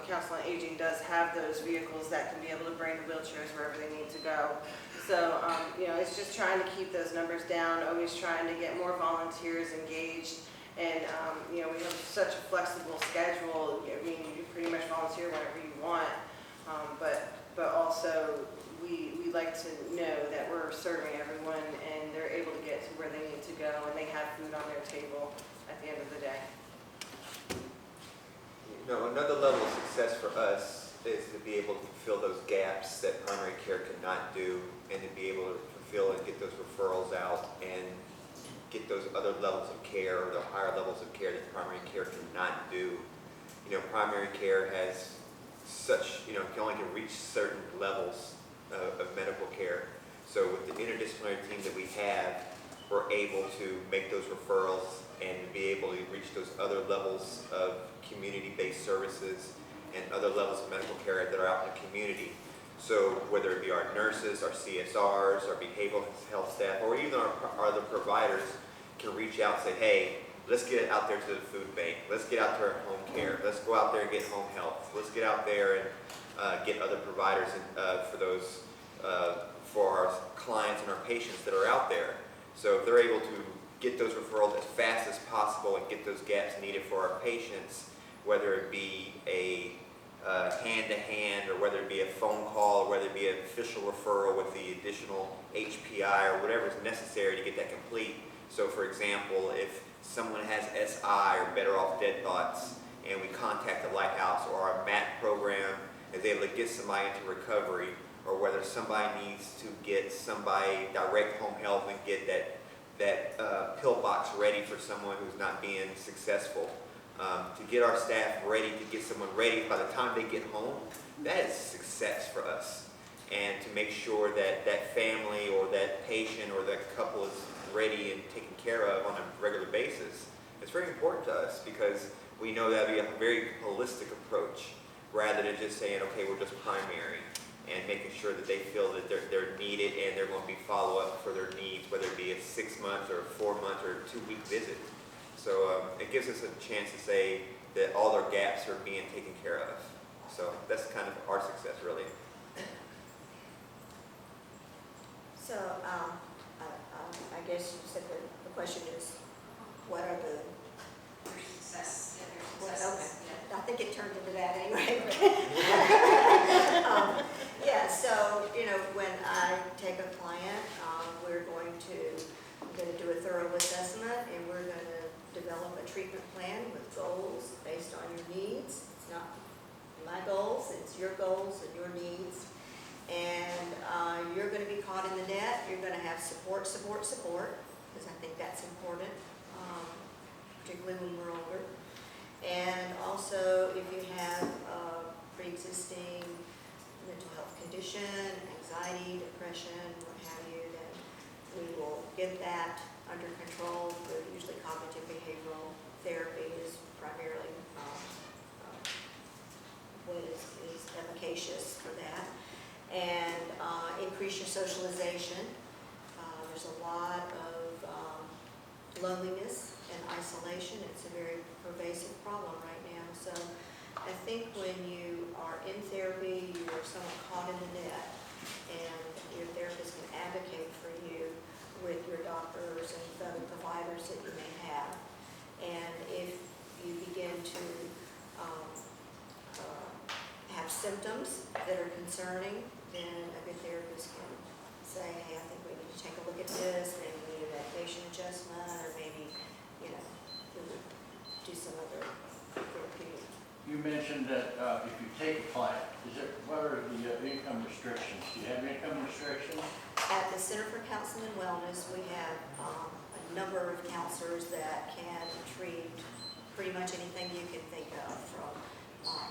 Council on Aging does have those vehicles that can be able to bring the wheelchairs wherever they need to go. So, it's just trying to keep those numbers down, always trying to get more volunteers engaged. And, we have such a flexible schedule. I mean, you can pretty much volunteer whenever you want. But also, we like to know that we're serving everyone and they're able to get to where they need to go and they have food on their table at the end of the day. Another level of success for us is to be able to fill those gaps that primary care cannot do, and to be able to fulfill and get those referrals out and get those other levels of care, or the higher levels of care that primary care cannot do. Primary care has such, can only reach certain levels of medical care. So with the interdisciplinary team that we have, we're able to make those referrals and to be able to reach those other levels of community-based services and other levels of medical care that are out in the community. So whether it be our nurses, our CSRs, our behavioral health staff, or even our other providers can reach out and say, hey, let's get out there to the food bank. Let's get out to our home care. Let's go out there and get home health. Let's get out there and get other providers for our clients and our patients that are out there. So if they're able to get those referrals as fast as possible and get those gaps needed for our patients, whether it be a hand-to-hand, or whether it be a phone call, or whether it be an official referral with the additional HPI or whatever is necessary to get that complete. So for example, if someone has SI or Better Off Dead Thoughts, and we contact the Lighthouse, or our MAT program is able to get somebody into recovery, or whether somebody needs to get somebody direct home health and get that pill box ready for someone who's not being successful. To get our staff ready, to get someone ready by the time they get home, that is success for us. And to make sure that that family or that patient or that couple is ready and taken care of on a regular basis, it's very important to us, because we know that would be a very holistic approach, rather than just saying, okay, we're just primary, and making sure that they feel that they're needed and they're going to be follow-up for their needs, whether it be a 6-month or a 4-month or a 2-week visit. So it gives us a chance to say that all their gaps are being taken care of. So that's kind of our success, really. So, I guess you said the question is, what are the... Success, Well, their okay. successes. I think it turned into that anyway. Yeah, so, when I take a client, I'm going to do a thorough assessment, and we're going to develop a treatment plan with goals based on your needs. It's not my goals, it's your goals and your needs. And you're going to be caught in the net. You're going to have support, because I think that's important, particularly when we're older. And also, if you have pre-existing mental health condition, anxiety, depression, what have you, then we will get that under control. Usually cognitive behavioral therapy is primarily what is efficacious for that. And increase your socialization. There's a lot of loneliness and isolation. It's a very pervasive problem right now. So I think when you are in therapy, you are somewhat caught in the net, and your therapist can advocate for you with your doctors and other providers that you may have. And if you begin to have symptoms that are concerning, then a good therapist can say, hey, I think we need to take a look at this, maybe we need a medication adjustment, or maybe, we would do some other therapeutic You mentioned that if you take a client, what are the income restrictions? Do you have income restrictions? At the Center for Counseling and Wellness, we have a number of counselors that can treat pretty much anything you can think of, from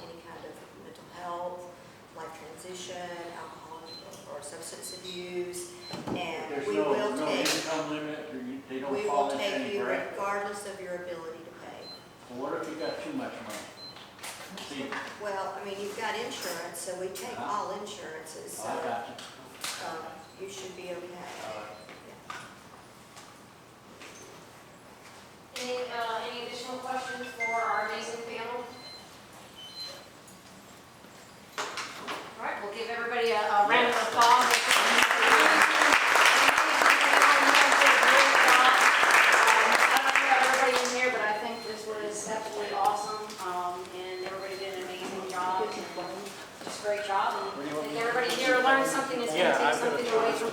any kind of mental health, life transition, alcohol or substance abuse, and There's we will no take, income limit, or they don't we fall will into take any you bracket? regardless of your ability to pay. Well, what if you got too much money? See, Well, I mean, you've got insurance, so we take all insurances, so I got you. you should be okay. Any additional questions for our amazing panel? All right, we'll give everybody a round of applause. I don't know everybody in here, but I think this was absolutely awesome, and everybody did an amazing job. Just a great job, and I think everybody here learned something that's going to take something away from